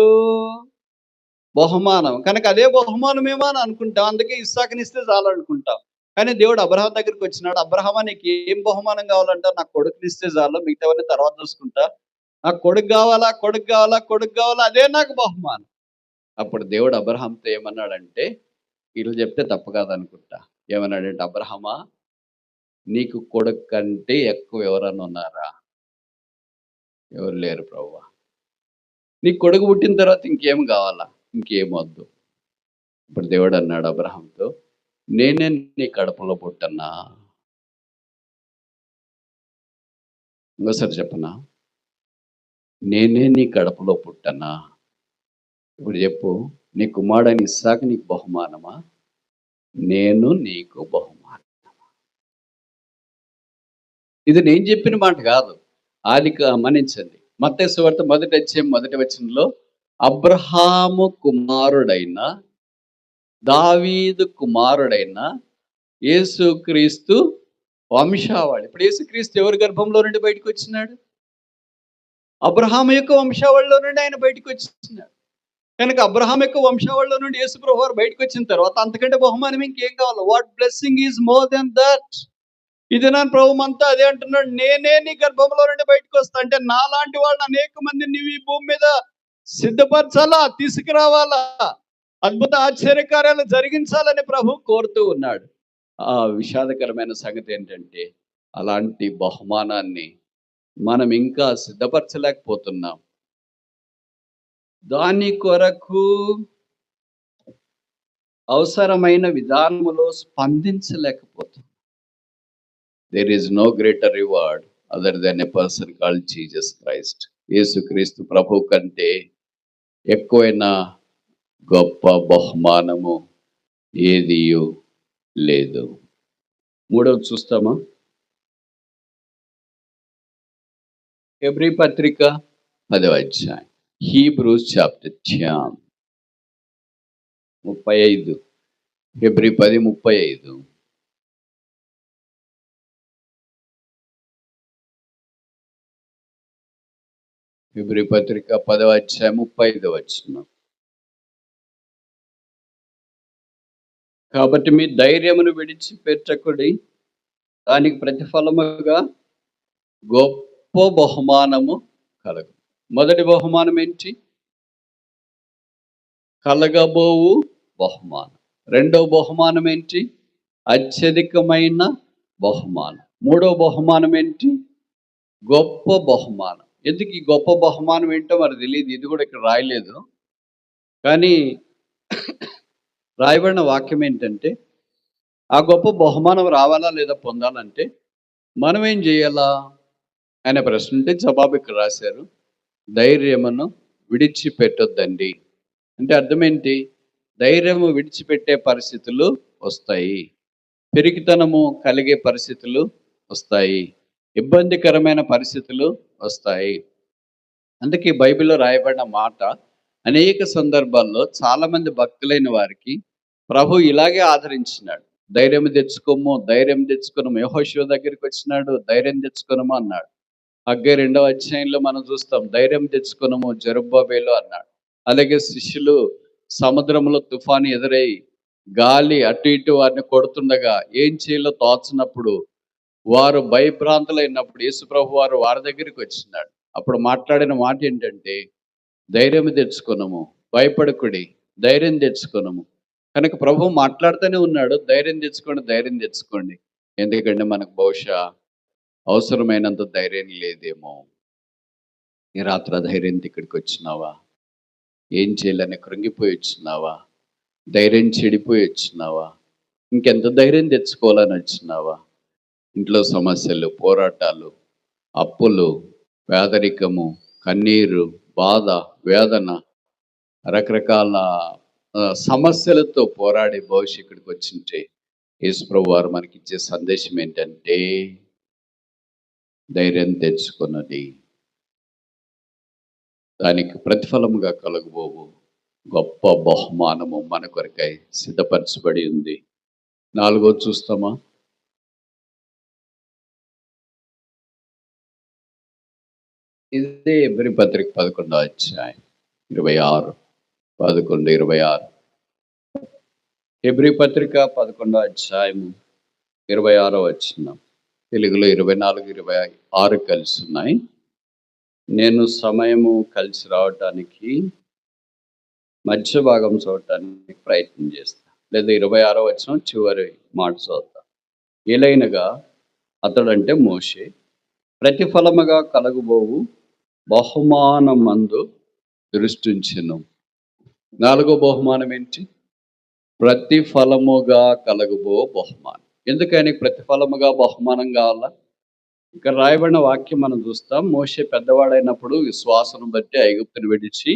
బహుమానం. కనుక అదే బహుమానమేమో అని అనుకుంటాం. అందుకే ఇస్సాకునిస్తే చాలనుకుంటాం. కానీ దేవుడు అబ్రహాం దగ్గరికొచ్చినాడు. "అబ్రహామా నీకేం బహుమానం కావాలంటావు? నాకు కొడుకునిస్తే చాలు. మిగతావన్నీ తర్వాత చూసుకుంటా. నాకు కొడుకు గావాలా, కొడుకు గావాలా, కొడుకు గావాలా అదే నాకు బహుమానం." అప్పుడు దేవుడు అబ్రహాంతో ఏమన్నాడంటే, ఈళ్ళు చెప్తే తప్పు కాదనుకుంటా. ఏమన్నాడంటే, "అబ్రహామా నీకు కొడుకు కంటే ఎక్కువ ఎవరన్నా ఉన్నారా?" ఎవరు లేరు ప్రభువా. నీకు కొడుకు పుట్టిన తర్వాత ఇంకేం గావాలా? ఇంకేమొద్దు. ఇప్పుడు దేవుడు అన్నాడు అబ్రహాంతో, "నేనే నీ కడుపులో పుట్టనా?" ఇంకోసారి చెప్పనా? "నేనే నీ కడుపులో పుట్టనా?" ఇప్పుడు చెప్పు, నీ కుమారుడైన ఇస్సాకు నీకు బహుమానమా? నేను నీకు బహుమానం. ఇది నేను చెప్పిన మాట కాదు. మన్నించండి. మత్తయి సువార్త మొదటి అధ్యాయం మొదటి వచనంలో అబ్రహాము కుమారుడైన దావీదు కుమారుడైన యేసుక్రీస్తు వంశావళి. ఇప్పుడు యేసుక్రీస్తు ఎవరి గర్భంలో నుండి బయటకొచ్చినాడు? అబ్రహాము యొక్క వంశావళిలో నుండి ఆయన బయటకొచ్చినాడు. కనుక అబ్రహాం యొక్క వంశావళిలో నుండి యేసు ప్రభువారు బయటకొచ్చిన తర్వాత అంతకంటే బహుమానం ఇంకేం కావాలి? What blessing is more than that? ఇది నా ప్రభుమంతా అదే అంటున్నాడు. నేనే నీ గర్భంలో నుండి బయటకొస్తా. అంటే నాలాంటి వాళ్ళని అనేక మందిని నీవు ఈ భూమి మీద సిద్ధపరచాలా, తీసుకురావాలా, అద్భుత ఆశ్చర్యకార్యాలు జరిగించాలని ప్రభు కోరుతూ ఉన్నాడు. విషాదకరమైన సంగతి ఏంటంటే, అలాంటి బహుమానాన్ని మనం ఇంకా సిద్ధపరచలేకపోతున్నాం. దాని కొరకు అవసరమైన విధానములో స్పందించలేకపోతున్నాం. There is no greater reward other than a person called Jesus Christ. యేసుక్రీస్తు ప్రభు కంటే ఎక్కువైన గొప్ప బహుమానము ఏదియూ లేదు. మూడవది చూస్తామా? హెబ్రీ పత్రిక 10వ అధ్యాయం. Hebrews chapter 35. హెబ్రీ 10:35. హెబ్రీ పత్రిక 10వ అధ్యాయం 35వ వచనం. కాబట్టి మీ ధైర్యమును విడిచిపెట్టకుడి, దానికి ప్రతిఫలముగా గొప్ప బహుమానము కలగు. మొదటి బహుమానం ఏంటి? కలగబోవు బహుమానం. రెండవ బహుమానం ఏంటి? అత్యధికమైన బహుమానం. మూడవ బహుమానం ఏంటి? గొప్ప బహుమానం. ఎందుకు ఈ గొప్ప బహుమానం ఏంటో మరి తెలియదు. ఇది కూడా ఇక్కడ రాయలేదు. కానీ రాయబడిన వాక్యం ఏంటంటే, ఆ గొప్ప బహుమానం రావాలా లేదా పొందాలంటే మనం ఏం చేయాలా అనే ప్రశ్న ఉంటే జవాబు ఇక్కడ రాశారు. ధైర్యమును విడిచిపెట్టొద్దండి. అంటే అర్థం ఏంటి? ధైర్యము విడిచిపెట్టే పరిస్థితులు వస్తాయి. పెరిగితనము కలిగే పరిస్థితులు వస్తాయి. ఇబ్బందికరమైన పరిస్థితులు వస్తాయి. అందుకే బైబిల్లో రాయబడిన మాట అనేక సందర్భాల్లో చాలామంది భక్తులైన వారికి ప్రభు ఇలాగే ఆదరించినాడు. ధైర్యం తెచ్చుకోము, ధైర్యం తెచ్చుకునము. యెహోషువ దగ్గరికి వచ్చినాడు, ధైర్యం తెచ్చుకునము అన్నాడు. హగ్గై 2వ అధ్యాయంలో మనం చూస్తాం, ధైర్యం తెచ్చుకునము జెరుబ్బాబెలు అన్నాడు. అలాగే శిష్యులు సముద్రంలో తుఫాను ఎదురై గాలి అటు ఇటు వారిని కొడుతుండగా ఏం చేయాలో తోచనప్పుడు వారు భయభ్రాంతులైనప్పుడు యేసుప్రభు వారు వారి దగ్గరికి వచ్చినాడు. అప్పుడు మాట్లాడిన మాట ఏంటంటే, ధైర్యం తెచ్చుకునము, భయపడకుడి, ధైర్యం తెచ్చుకునము. కనుక ప్రభు మాట్లాడుతూనే ఉన్నాడు, ధైర్యం తెచ్చుకోండి, ధైర్యం తెచ్చుకోండి. ఎందుకంటే మనకు బహుశా అవసరమైనంత ధైర్యం లేదేమో. ఈ రాత్రి ధైర్యంతో ఇక్కడికి వచ్చినావా? ఏం చేయాలని కృంగిపోయి వచ్చినావా? ధైర్యం చెడిపోయి వచ్చినావా? ఇంకెంత ధైర్యం తెచ్చుకోవాలని వచ్చినావా? ఇంట్లో సమస్యలు, పోరాటాలు, అప్పులు, పేదరికము, కన్నీరు, బాధ, వేదన, రకరకాల సమస్యలతో పోరాడి భవిష్య ఇక్కడికి వచ్చింటే యేసుప్రభు వారు మనకిచ్చే సందేశం ఏంటంటే ధైర్యం తెచ్చుకున్నది, దానికి ప్రతిఫలముగా కలుగబోవు గొప్ప బహుమానము మన కొరకై సిద్ధపరచబడి ఉంది. 4 చూస్తామా? ఇదే ఎబ్రీ పత్రిక 11వ అధ్యాయం 26, 11, 26. ఎబ్రీ పత్రిక 11వ అధ్యాయము 26వ వచనం. తెలుగులో 24, 26 కలిసి ఉన్నాయి. నేను సమయము కలిసి రావటానికి మధ్య భాగం చూడటానికి ప్రయత్నం చేస్తా, లేదా 26వ వచనం చివరి మాట చూద్దాం. ఏలైనగా అతడంటే మోషే ప్రతిఫలముగా కలగబోవు బహుమానమందు దృష్టించెను. 4వ బహుమానం ఏంటి? ప్రతిఫలముగా కలగబో బహుమానం. ఎందుకని ప్రతిఫలముగా బహుమానం కావాలా? ఇక్కడ రాయబడిన వాక్యం మనం చూస్తాం. మోషే పెద్దవాడైనప్పుడు విశ్వాసం బట్టి ఐగుప్తుని విడిచి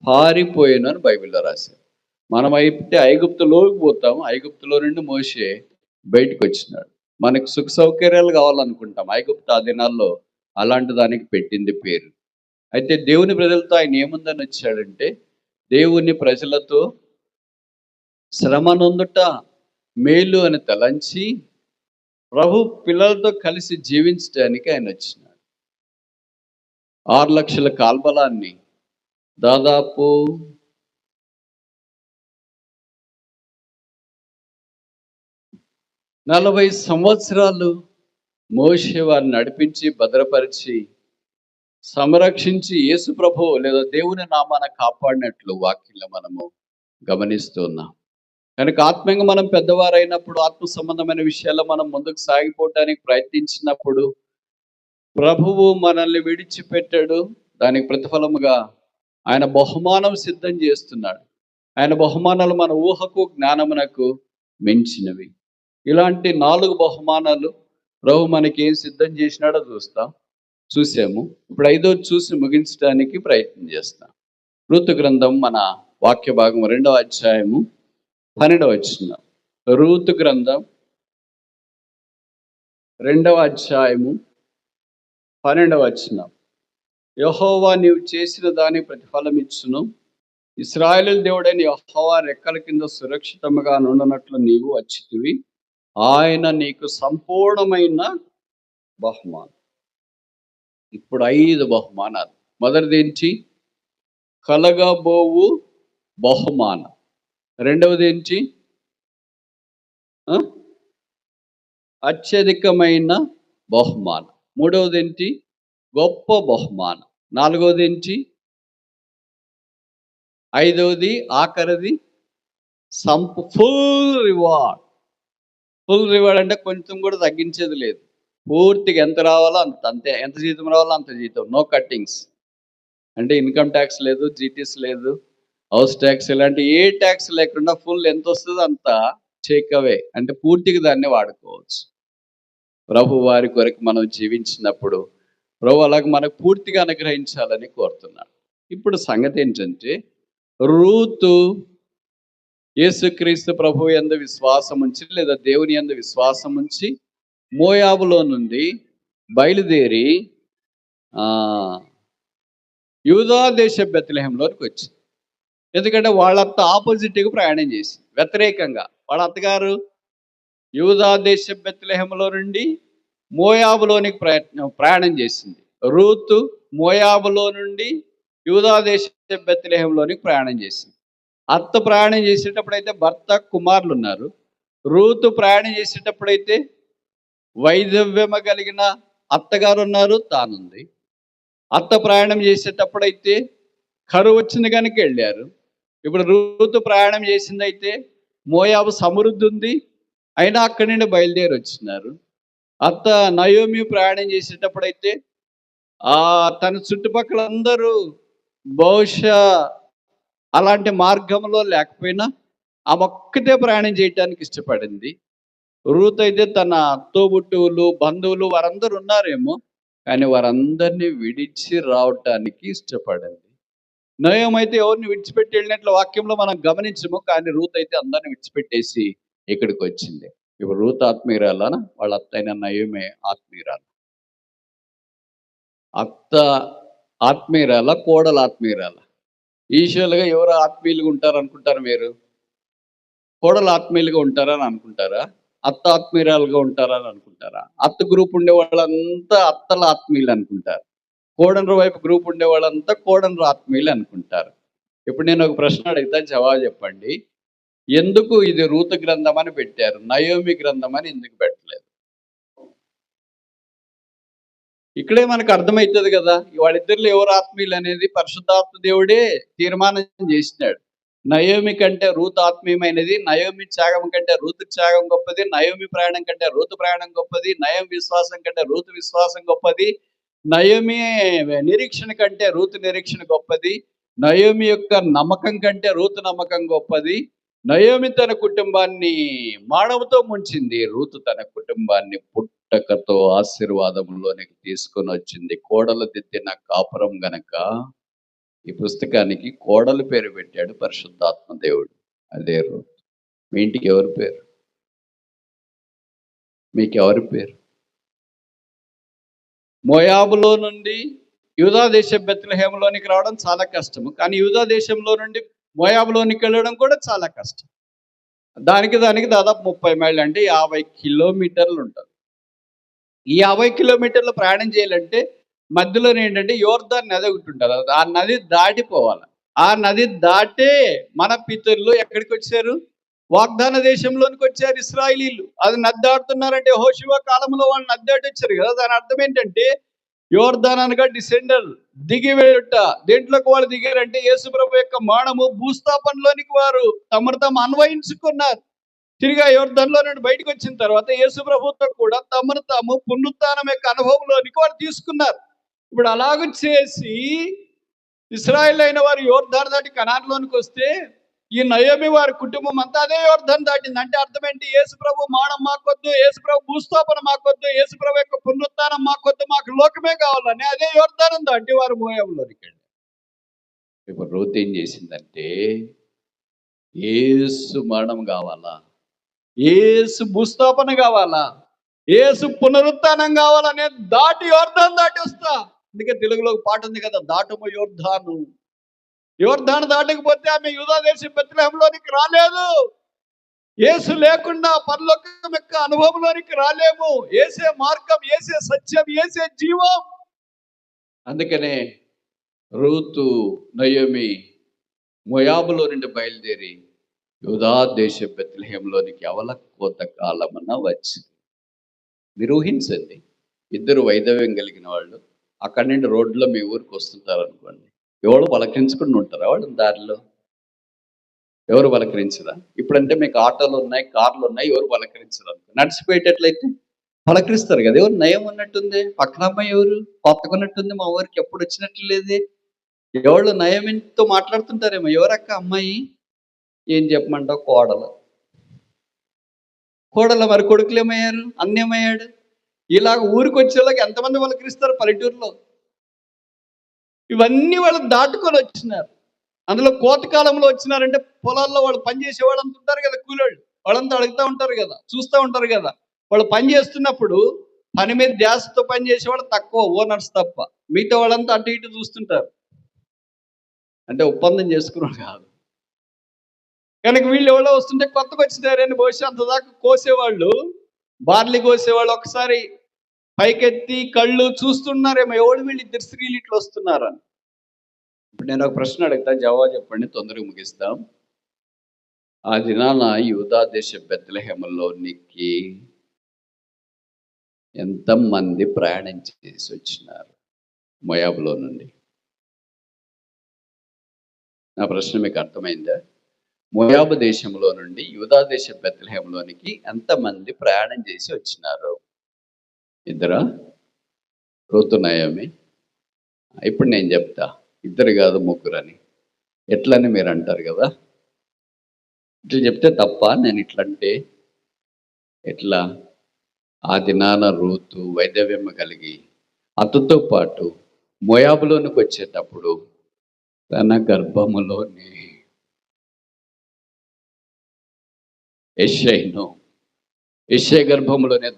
పారిపోయినని బైబిల్లో రాశారు. మనం అయితే ఐగుప్తులోకి పోతాం, ఐగుప్తులో నుండి మోషే బయటకు వచ్చినాడు. మనకు సుఖ సౌకర్యాలు కావాలనుకుంటాం. ఐగుప్తు ఆ దినాల్లో అలాంటి దానికి పెట్టింది పేరు. అయితే దేవుని ప్రజలతో ఆయన ఏముందని వచ్చాడంటే, దేవుని ప్రజలతో శ్రమ నొందుట మేలు అని తలంచి ప్రభు పిల్లలతో కలిసి జీవించడానికి ఆయన వచ్చినాడు. 6 లక్షల కాల్బలాన్ని దాదాపు 40 సంవత్సరాలు మోషే వారిని నడిపించి భద్రపరిచి సంరక్షించి యేసు ప్రభువు లేదా దేవుని నామాన కాపాడినట్లు వాక్యంలో మనము గమనిస్తున్నాం. కనుక ఆత్మీయంగా మనం పెద్దవారైనప్పుడు, ఆత్మ సంబంధమైన విషయాల్లో మనం ముందుకు సాగిపోవటానికి ప్రయత్నించినప్పుడు ప్రభువు మనల్ని విడిచిపెట్టాడు. దానికి ప్రతిఫలముగా ఆయన బహుమానం సిద్ధం చేస్తున్నాడు. ఆయన బహుమానాలు మన ఊహకు జ్ఞానమునకు మించినవి. ఇలాంటి 4 బహుమానాలు ప్రభు మనకి ఏం సిద్ధం చేసినాడో చూసాము. ఇప్పుడు 5వ చూసి ముగించడానికి ప్రయత్నం చేస్తాం. రూతు గ్రంథం మన వాక్య భాగం 2వ అధ్యాయము 12వ వచనం. రూతు గ్రంథం 2వ అధ్యాయము 12వ వచనం. యెహోవా నీవు చేసిన దాని ప్రతిఫలం ఇచ్చును, ఇశ్రాయేలు దేవుడైన యెహోవా రెక్కల కింద సురక్షితముగా నుండినట్లు నీవు వచ్చితివి, ఆయన నీకు సంపూర్ణమైన బహుమానం. ఇప్పుడు 5 బహుమానాలు. మొదటిది ఏంటి? కలగబోవు బహుమానం. రెండవది ఏంటి? అత్యధికమైన బహుమానం. మూడవది ఏంటి? గొప్ప బహుమానం. 4వది ఏంటి? 5వది ఆఖరిది ఫుల్ రివార్డ్. ఫుల్ రివార్డ్ అంటే కొంచెం కూడా తగ్గించేది లేదు. పూర్తిగా ఎంత రావాలో అంతే, ఎంత జీతం రావాలో అంత జీతం, నో కట్టింగ్స్. అంటే ఇన్కమ్ ట్యాక్స్ లేదు, జీటీస్ లేదు, హౌస్ ట్యాక్స్, ఇలాంటి ఏ ట్యాక్స్ లేకుండా ఫుల్ ఎంత వస్తుందో అంత టేక్అవే, అంటే పూర్తిగా దాన్ని వాడుకోవచ్చు. ప్రభు వారి కొరకు మనం జీవించినప్పుడు ప్రభు అలాగే మనకు పూర్తిగా అనుగ్రహించాలని కోరుతున్నాడు. ఇప్పుడు సంగతి ఏంటంటే, రూతు యేసుక్రీస్తు ప్రభు యందు విశ్వాసం ఉంచి లేదా దేవుని యందు విశ్వాసం ఉంచి మోయాబులో నుండి బయలుదేరి యూదా దేశ బెత్లెహేంలోకి వచ్చింది. ఎందుకంటే వాళ్ళంతా ఆపోజిట్గా ప్రయాణం చేసింది, వ్యతిరేకంగా. వాళ్ళ అత్తగారు యూదా దేశ బెత్లెహేంలో నుండి మోయాబులోనికి ప్రయాణం చేసింది. రూతు మోయాబులో నుండి యూదా దేశ బెత్లెహేంలోనికి ప్రయాణం చేసింది. అత్త ప్రయాణం చేసేటప్పుడైతే భర్త కుమారులు ఉన్నారు. రూతు ప్రయాణం చేసేటప్పుడైతే వైధవ్యమ కలిగిన అత్తగారు ఉన్నారు, తానుంది. అత్త ప్రయాణం చేసేటప్పుడైతే కరువు వచ్చింది కనుక వెళ్ళారు. ఇప్పుడు రూతు ప్రయాణం చేసిందైతే మోయాబు సమృద్ధి ఉంది, అయినా అక్కడి నుండి బయలుదేరి వచ్చినారు. అత్త నయోమి ప్రయాణం చేసేటప్పుడైతే తన చుట్టుపక్కల అందరూ బహుశా అలాంటి మార్గంలో లేకపోయినా ఆమె ఒక్కటే ప్రయాణం చేయటానికి ఇష్టపడింది. రూత్ అయితే తన తోబుట్టువులు, బంధువులు వారందరూ ఉన్నారేమో, కానీ వారందరినీ విడిచి రావటానికి ఇష్టపడింది. నయం అయితే ఎవరిని విడిచిపెట్టి వెళ్ళినట్లు వాక్యంలో మనం గమనించము. కానీ రూత్ అయితే అందరిని విడిచిపెట్టేసి ఇక్కడికి వచ్చింది. ఇప్పుడు రూత్ ఆత్మీయురాలా? వాళ్ళ అత్తైన నయమే ఆత్మీయురాలు. అత్త ఆత్మీయురాలా? కోడలు ఆత్మీయురాలా? యూజువల్‌గా ఎవరు ఆత్మీయులుగా ఉంటారనుకుంటారు మీరు? కోడలు ఆత్మీయులుగా ఉంటారని అనుకుంటారా? అత్త ఆత్మీయురాలుగా ఉంటారని అనుకుంటారా? అత్త గ్రూప్ ఉండే వాళ్ళంతా అత్తల ఆత్మీయులు అనుకుంటారు. కోడన్ర వైపు గ్రూప్ ఉండే వాళ్ళంతా కోడన్ర ఆత్మీయులు అనుకుంటారు. ఇప్పుడు నేను ఒక ప్రశ్న అడుగుతా, జవాబు చెప్పండి. ఎందుకు ఇది రూతు గ్రంథం అని పెట్టారు? నయోమి గ్రంథం అని ఎందుకు పెట్టలేదు? ఇక్కడే మనకు అర్థమవుతుంది కదా, వాళ్ళిద్దరిలో ఎవరు ఆత్మీయులు అనేది పరిశుద్ధాత్మ దేవుడే తీర్మానం చేసినాడు. నయోమి కంటే రూతు ఆత్మీయమైనది, నయోమి త్యాగం కంటే రూతు త్యాగం గొప్పది, నయోమి ప్రయాణం కంటే రూతు ప్రయాణం గొప్పది, నయం విశ్వాసం కంటే రూతు విశ్వాసం గొప్పది, నయోమి నిరీక్షణ కంటే రూతు నిరీక్షణ గొప్పది, నయోమి యొక్క నమ్మకం కంటే రూతు నమ్మకం గొప్పది. నయోమి తన కుటుంబాన్ని మానవుతో ముంచింది, రూతు తన కుటుంబాన్ని పుట్టకతో ఆశీర్వాదంలోనికి తీసుకొని వచ్చింది. కోడలు దిద్దిన కాపురం గనక ఈ పుస్తకానికి కోడలు పేరు పెట్టాడు పరిశుద్ధాత్మ దేవుడు. అదే రూతు. మీ ఇంటికి ఎవరి పేరు? మీకు ఎవరి పేరు? మోయాబులో నుండి యూదా దేశం బెత్లెహేములోనికి రావడం చాలా కష్టము. కానీ యూదా దేశంలో నుండి మోయాబులోనికి వెళ్ళడం కూడా చాలా కష్టం. దానికి దాదాపు 30 మైళ్ళు, అంటే 50 కిలోమీటర్లు ఉంటుంది. ఈ 50 కిలోమీటర్లు ప్రయాణం చేయాలంటే మధ్యలో ఏంటంటే యోర్దాన్ నది ఒకటి ఉంటుంది. ఆ నది దాటిపోవాలి. ఆ నది దాటే మన పితరులు ఎక్కడికి వచ్చారు? వాగ్దాన దేశంలోనికి వచ్చారు ఇశ్రాయేలీలు. అది నది దాటుతున్నారంటే యెహోషువ కాలంలో వాళ్ళు నది దాటి వచ్చారు కదా. దాని అర్థం ఏంటంటే యోర్దాన్ అనగా డిసెండర్, దిగి వెళ్ళుట. దేంట్లోకి వాళ్ళు దిగారంటే యేసుప్రభు యొక్క మానము భూస్థాపనలోనికి వారు తమను తాము అన్వయించుకున్నారు. తిరిగా యోర్దాన్లో నుండి బయటకు వచ్చిన తర్వాత యేసుప్రభుతో కూడా తమను తాము పునరుత్థానం యొక్క అనుభవంలోనికి వారు తీసుకున్నారు. ఇప్పుడు అలాగ చేసి ఇశ్రాయేల్ అయిన వారు యోర్దాను దాటి కనాన్లోనికి వస్తే ఈ నయోమి వారి కుటుంబం అంతా అదే యోర్దాను దాటింది. అంటే అర్థం ఏంటి? యేసుప్రభు మానం మాకొద్దు, యేసుప్రభు భూస్థాపన మాకొద్దు, యేసుప్రభు యొక్క పునరుత్థానం మాకొద్దు, మాకు లోకమే కావాలని అదే యోర్దాను దాటి వారు మోయాబులోనికి వెళ్ళారు. ఇప్పుడు రూతు ఏం చేసిందంటే, యేసు మరణం కావాలా, యేసు భూస్థాపన కావాలా, యేసు పునరుత్థానం కావాలనే దాటి యోర్దాను దాటి వస్తా. అందుకే తెలుగులో ఒక పాట ఉంది కదా, దాటుము యోర్దాను. యోర్దాను దాటకపోతే ఆమె యూదా దేశం బెత్లెహేములోనికి రాలేదు. యేసు లేకుండా పరలోకం యొక్క అనుభవంలోనికి రాలేము. యేసే మార్గం, యేసే సత్యం, యేసే జీవం. అందుకనే రూతు నయోమి మోయాబులో నుండి బయలుదేరి యూదా దేశ బెత్లెహేములోనికి అవలకోత కాలమన వచ్చింది. మీరు ఊహించండి, ఇద్దరు వైదవ్యం కలిగిన వాళ్ళు అక్కడి నుండి రోడ్లో మీ ఊరికి వస్తుంటారు అనుకోండి, ఎవరు పలకరించుకుని ఉంటారా వాళ్ళు దారిలో? ఎవరు పలకరించరా? ఇప్పుడంటే మీకు ఆటోలు ఉన్నాయి, కార్లు ఉన్నాయి, ఎవరు పలకరించరు అనుకో. నడిచిపోయేటట్లయితే పలకరిస్తారు కదా. ఎవరు నయం ఉన్నట్టుంది, పక్కన అమ్మాయి ఎవరు కొత్తకున్నట్టుంది, మా ఊరికి ఎప్పుడు వచ్చినట్లు లేదే, ఎవరు నయమితో మాట్లాడుతుంటారేమో. ఎవరక్క అమ్మాయి? ఏం చెప్పమంటావు? కోడలు. మరి కొడుకులు ఏమయ్యారు? అన్నేమయ్యాడు? ఇలాగ ఊరికి వచ్చేలాగా ఎంతమంది పలకరిస్తారు పల్లెటూరులో? ఇవన్నీ వాళ్ళు దాటుకొని వచ్చినారు. అందులో కోతకాలంలో వచ్చినారంటే పొలాల్లో వాళ్ళు పని చేసే వాళ్ళంతా ఉంటారు కదా, కూలోళ్ళు. వాళ్ళంతా అడుగుతూ ఉంటారు కదా, చూస్తూ ఉంటారు కదా. వాళ్ళు పని చేస్తున్నప్పుడు పని మీద ధ్యాసతో పని చేసేవాళ్ళు తక్కువ, ఓనర్స్ తప్ప. మిగతా వాళ్ళంతా అటు ఇటు చూస్తుంటారు. అంటే ఒప్పందం చేసుకున్నాడు కాదు. కనుక వీళ్ళు ఎవరో వస్తుంటే కొత్తగా వచ్చినారని బహుశా అంతదాకా కోసేవాళ్ళు, బార్లీ కోసేవాళ్ళు ఒకసారి పైకెత్తి కళ్ళు చూస్తున్నారేమో, ఎవడు వీళ్ళు ఇద్దరు స్త్రీలు ఇట్లా వస్తున్నారని. ఇప్పుడు నేను ఒక ప్రశ్న అడుగుతా, జవాబు చెప్పండి, తొందరగా ముగిస్తాం. ఆ దినాన యూదా దేశ బెత్లెహేములోనికి ఎంతమంది ప్రయాణం చేసి వచ్చినారు మోయాబులో నుండి? నా ప్రశ్న మీకు అర్థమైందా? మోయాబు దేశంలో నుండి యూదా దేశ బెత్లెహేములోనికి ఎంతమంది ప్రయాణం చేసి వచ్చినారు? ఇద్దరా? Ruth Naomi. ఇప్పుడు నేను చెప్తా, ఇద్దరు కాదు ముగ్గురని. ఎట్లని మీరు అంటారు కదా, ఇట్లా చెప్తే తప్ప? నేను ఇట్లంటే ఎట్లా? ఆ దినాన రూతు వైదవ్యం కలిగి అతనితో పాటు మోయాబులోనికి వచ్చేటప్పుడు తన గర్భములోని యెషై గర్భంలోనే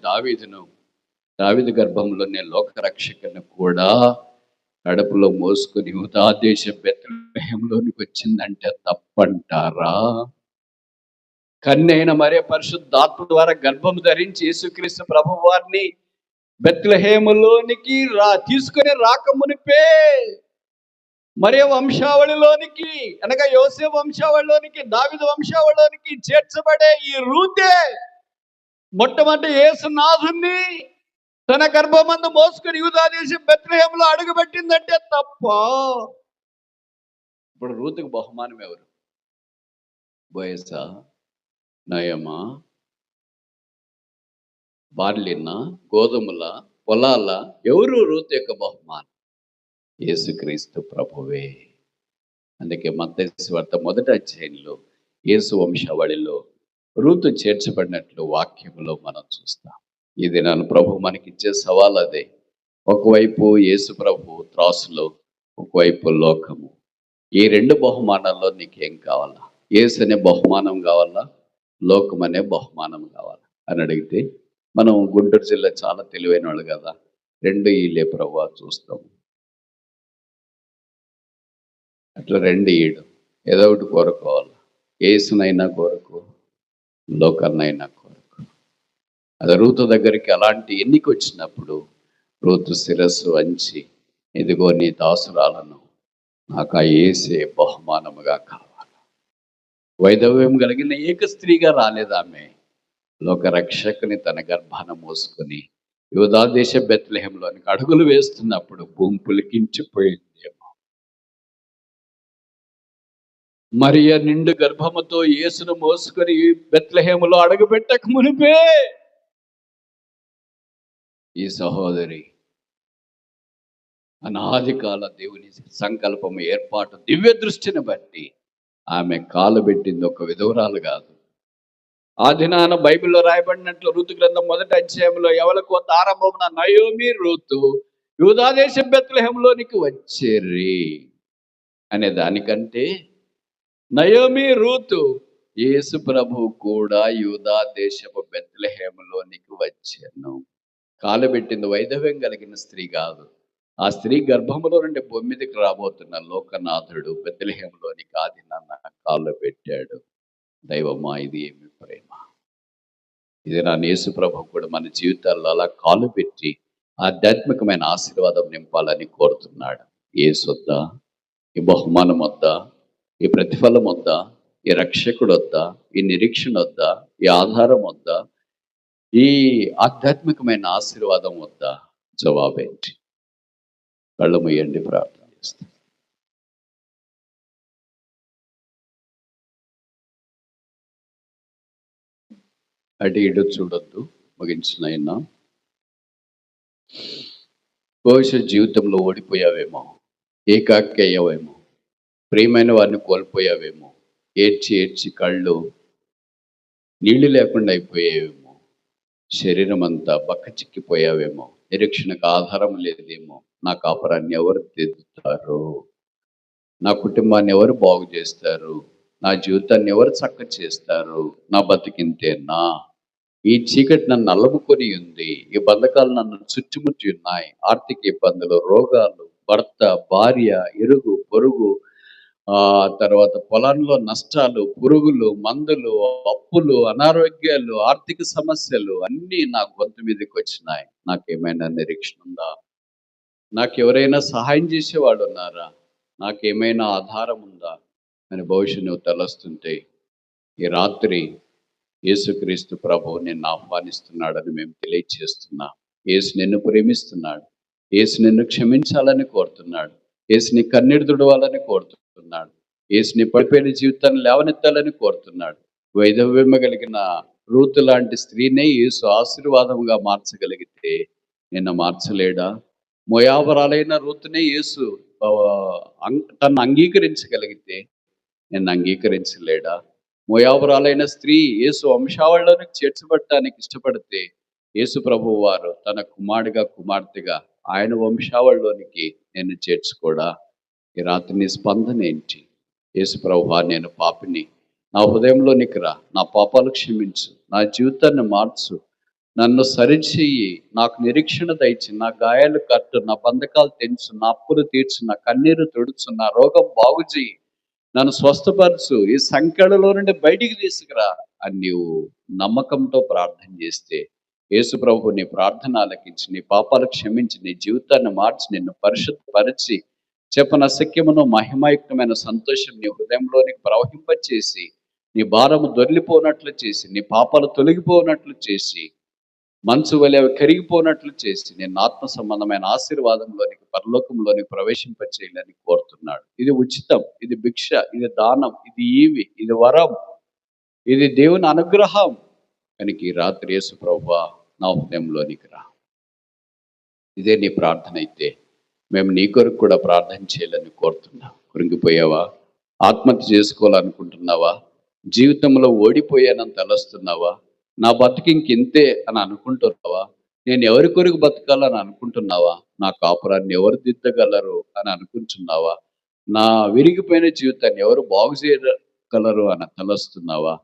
దావీదు గర్భంలోనే లోకరక్షకుని కూడా కడుపులో మోసుకుని యూదా దేశం బెత్లెహేములోనికి వచ్చిందంటే తప్పంటారా? కన్యైన మరియ పరిశుద్ధాత్మ ద్వారా గర్భము ధరించి యేసుక్రీస్తు ప్రభువు వారిని బెత్లెహేములోనికి తీసుకుని రాకమునిపే మరియ వంశావళిలోనికి అనగా యోసేపు వంశావళిలోనికి దావీదు వంశావళిలోనికి చేర్చబడే ఈ రూతే మొట్టమొదటి యేసునాథుని తన గర్భమందు మోసుకుని యూదా దేశం బెత్లెహేములో అడుగుపెట్టిందంటే తప్ప. ఇప్పుడు రూతుకు బహుమానం ఎవరు? బోయసా, నయమా, బార్లిన, గోధుమల, పొలాల? ఎవరు రూతు యొక్క బహుమానం? యేసుక్రీస్తు ప్రభువే. అందుకే మత్తయి వార్త మొదటి అధ్యాయంలో యేసు వంశావళిలో రూతు చేర్చబడినట్లు వాక్యంలో మనం చూస్తాం. ఇది నన్ను ప్రభు మనకిచ్చే సవాల్ అదే. ఒకవైపు యేసు ప్రభు త్రాసులో, ఒకవైపు లోకము. ఈ రెండు బహుమానాల్లో నీకేం కావాలా? యేసు అనే బహుమానం కావాలా, లోకం అనే బహుమానం కావాలా అని అడిగితే, మనం గుంటూరు జిల్లా చాలా తెలివైన వాళ్ళు కదా, రెండు ఈలే ప్రభు చూస్తాము. అట్లా రెండు ఈడు ఏదో ఒకటి కోరుకోవాలి. యేసునైనా కోరుకో, లోకాన్నైనా కోరుకో. అది రూతు దగ్గరికి అలాంటి ఎన్నిక వచ్చినప్పుడు రూతు శిరస్సు వంచి, ఇదిగో నీ దాసురాలను నాకు ఆ యేసే బహుమానముగా కావాలి. వైధవ్యం కలిగిన ఏక స్త్రీగా రాలేదామె. లోక రక్షకుని తన గర్భాన మోసుకొని యూదా దేశ బెత్లెహేములోనికి అడుగులు వేస్తున్నప్పుడు భూమి పులికించిపోయింది. మరియ నిండు గర్భముతో యేసును మోసుకొని బెత్లెహేములో అడుగుపెట్టక మునిపే ఈ సహోదరి అనాది కాల దేవుని సంకల్పము, ఏర్పాటు, దివ్య దృష్టిని బట్టి ఆమె కాలు పెట్టింది ఒక విధవరాలు కాదు. ఆ దినాన బైబిల్లో రాయబడినట్లు ఋతు గ్రంథం మొదటి అధ్యాయంలో ఎవలకు ఆరంభమున నయోమి రూతు యూదా దేశం బెత్లెహేములోనికి వచ్చేరి అనే దానికంటే నయోమి రూతు యేసు ప్రభు కూడా యూదా దేశపు బెత్లెహేములోనికి వచ్చాను. కాలుబెట్టింది వైధవ్యం కలిగిన స్త్రీ కాదు. ఆ స్త్రీ గర్భములో నుండి భూమి మీదకి రాబోతున్న లోకనాథుడు బెత్లెహేములోనికి ఆది నాన్న కాళ్ళు పెట్టాడు. దైవమా, ఇది ఏమి ప్రేమ! ఇది నా యేసు ప్రభు కూడా మన జీవితాల్లో అలా కాలు పెట్టి ఆధ్యాత్మికమైన ఆశీర్వాదం నింపాలని కోరుతున్నాడు. యేసు వద్దా, ఈ బహుమానం వద్దా, ఈ ప్రతిఫలం వద్దా, ఈ రక్షకుడు వద్దా, ఈ నిరీక్షణ వద్దా, ఈ ఆధారం వద్దా, ఈ ఆధ్యాత్మికమైన ఆశీర్వాదం వద్దా? జవాబేంటి? కళ్ళు మూయండి, ప్రార్థన చేస్తాం. అటు ఇటు చూడొద్దు. ముగించినైనా బహుశా జీవితంలో ఓడిపోయావేమో, ఏకాకి అయ్యావేమో, ప్రియమైన వారిని కోల్పోయావేమో, ఏడ్చి ఏడ్చి కళ్ళు నీళ్లు లేకుండా అయిపోయావేమో, శరీరం అంతా బక్క చిక్కిపోయావేమో, నిరీక్షణకు ఆధారం లేదేమో. నా కాపురాన్ని ఎవరు దిద్దుతారు? నా కుటుంబాన్ని ఎవరు బాగు చేస్తారు? నా జీవితాన్ని ఎవరు చక్క చేస్తారు? నా బతికింతేనా? ఈ చీకటి నన్ను అల్లముకొని ఉంది. ఈ బంధకాలు నన్ను చుట్టుముట్టి ఉన్నాయి. ఆర్థిక ఇబ్బందులు, రోగాలు, భర్త, భార్య, ఇరుగు పొరుగు, తర్వాత పొలంలో నష్టాలు, పురుగులు, మందులు, అప్పులు, అనారోగ్యాలు, ఆర్థిక సమస్యలు అన్నీ నా గొంతు మీదకి వచ్చినాయి. నాకేమైనా నిరీక్షణ ఉందా? నాకెవరైనా సహాయం చేసేవాడు ఉన్నారా? నాకేమైనా ఆధారం ఉందా అని భవిష్యత్తు నువ్వు తలస్తుంటే, ఈ రాత్రి యేసుక్రీస్తు ప్రభువు నిన్ను ఆహ్వానిస్తున్నాడని మేము తెలియజేస్తున్నాం. యేసు నిన్ను ప్రేమిస్తున్నాడు. యేసు నిన్ను క్షమించాలని కోరుతున్నాడు. యేసుని కన్నీరు తుడవాలని కోరుతున్నాడు. యేసుని పడిపోయిన జీవితాన్ని లేవనెత్తాలని కోరుతున్నాడు. వైధవ్యం కలిగిన రూతు లాంటి స్త్రీనే యేసు ఆశీర్వాదంగా మార్చగలిగితే నిన్ను మార్చలేడా? మోయాబురాలైన రూతునే యేసు తను అంగీకరించగలిగితే నిన్ను అంగీకరించలేడా? మోయాబురాలైన స్త్రీ యేసు వంశావళిలోనికి చేర్చబడటానికి ఇష్టపడితే యేసు ప్రభువు వారు తన కుమారుడిగా, కుమార్తెగా ఆయన వంశావళిలోనికి నేను చేర్చుకోడా? ఈ రాత్రి నీ స్పందన ఏంటి? యేసు ప్రభువా, నేను పాపిని. నా హృదయంలోనికి రా. నా పాపాలు క్షమించు. నా జీవితాన్ని మార్చు. నన్ను సరిచెయ్యి. నాకు నిరీక్షణ దయచి. నా గాయాలు కట్టు. నా బంధకాలు తెంచు. నా అప్పులు తీర్చు. నా కన్నీరు తుడుచు. నా రోగం బాగు చెయ్యి. నన్ను స్వస్థపరచు. ఈ సంకెళ్ళలో నుండి బయటికి తీసుకురా అని నీవు నమ్మకంతో ప్రార్థన చేస్తే యేసు ప్రభువు నీ ప్రార్థన ఆలకించి, నీ పాపాలు క్షమించి, నీ జీవితాన్ని మార్చి, నిన్ను పరిశుద్ధపరిచి, చెప్పనశక్యమును మహిమాయుక్తమైన సంతోషం నీ హృదయంలోనికి ప్రవహింపచేసి, నీ భారము దొర్లిపోనట్లు చేసి, నీ పాపాలు తొలగిపోనట్లు చేసి, మంచు వలె అవి కరిగిపోనట్లు చేసి, నేను ఆత్మ సంబంధమైన ఆశీర్వాదంలోనికి, పరలోకంలోనికి ప్రవేశింపచేయాలని కోరుతున్నాడు. ఇది ఉచితం, ఇది భిక్ష, ఇది దానం, ఇది ఈవి, ఇది వరం, ఇది దేవుని అనుగ్రహం. కనుక ఈ రాత్రి యేసు ప్రభువా, నా హృదయంలోనికి రా. ఇదే నీ ప్రార్థన అయితే మేము నీ కొరకు కూడా ప్రార్థన చేయాలని కోరుతున్నాం. కృంగిపోయావా? ఆత్మహత్య చేసుకోవాలనుకుంటున్నావా? జీవితంలో ఓడిపోయానని తలస్తున్నావా? నా బతుకు ఇంకింతే అని అనుకుంటున్నావా? నేను ఎవరి కొరకు బతకాలని అనుకుంటున్నావా? నా కాపురాన్ని ఎవరు దిద్దగలరు అని అనుకుంటున్నావా? నా విరిగిపోయిన జీవితాన్ని ఎవరు బాగు చేయగలరు అని తలస్తున్నావా?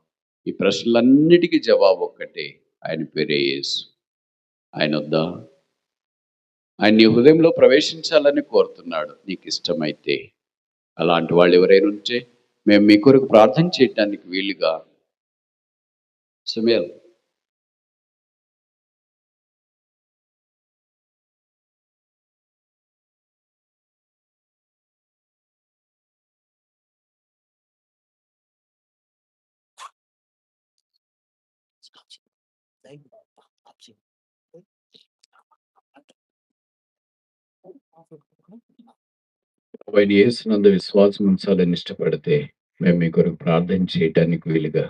ఈ ప్రశ్నలన్నిటికీ జవాబు ఒక్కటే, ఆయన పేరే యేసు. ఆయన వద్దా? ఆయన నీ హృదయంలో ప్రవేశించాలని కోరుతున్నాడు. నీకు ఇష్టమైతే అలాంటి వాళ్ళు ఎవరైనా ఉంటే మేము మీ కొరకు ప్రార్థన చేయటానికి వీలుగా సుమేల్ ఆయన యేసునందు విశ్వాసం ఉంచాలని ఇష్టపడితే మేము మీ కొరకు ప్రార్థన చేయటానికి వీలుగా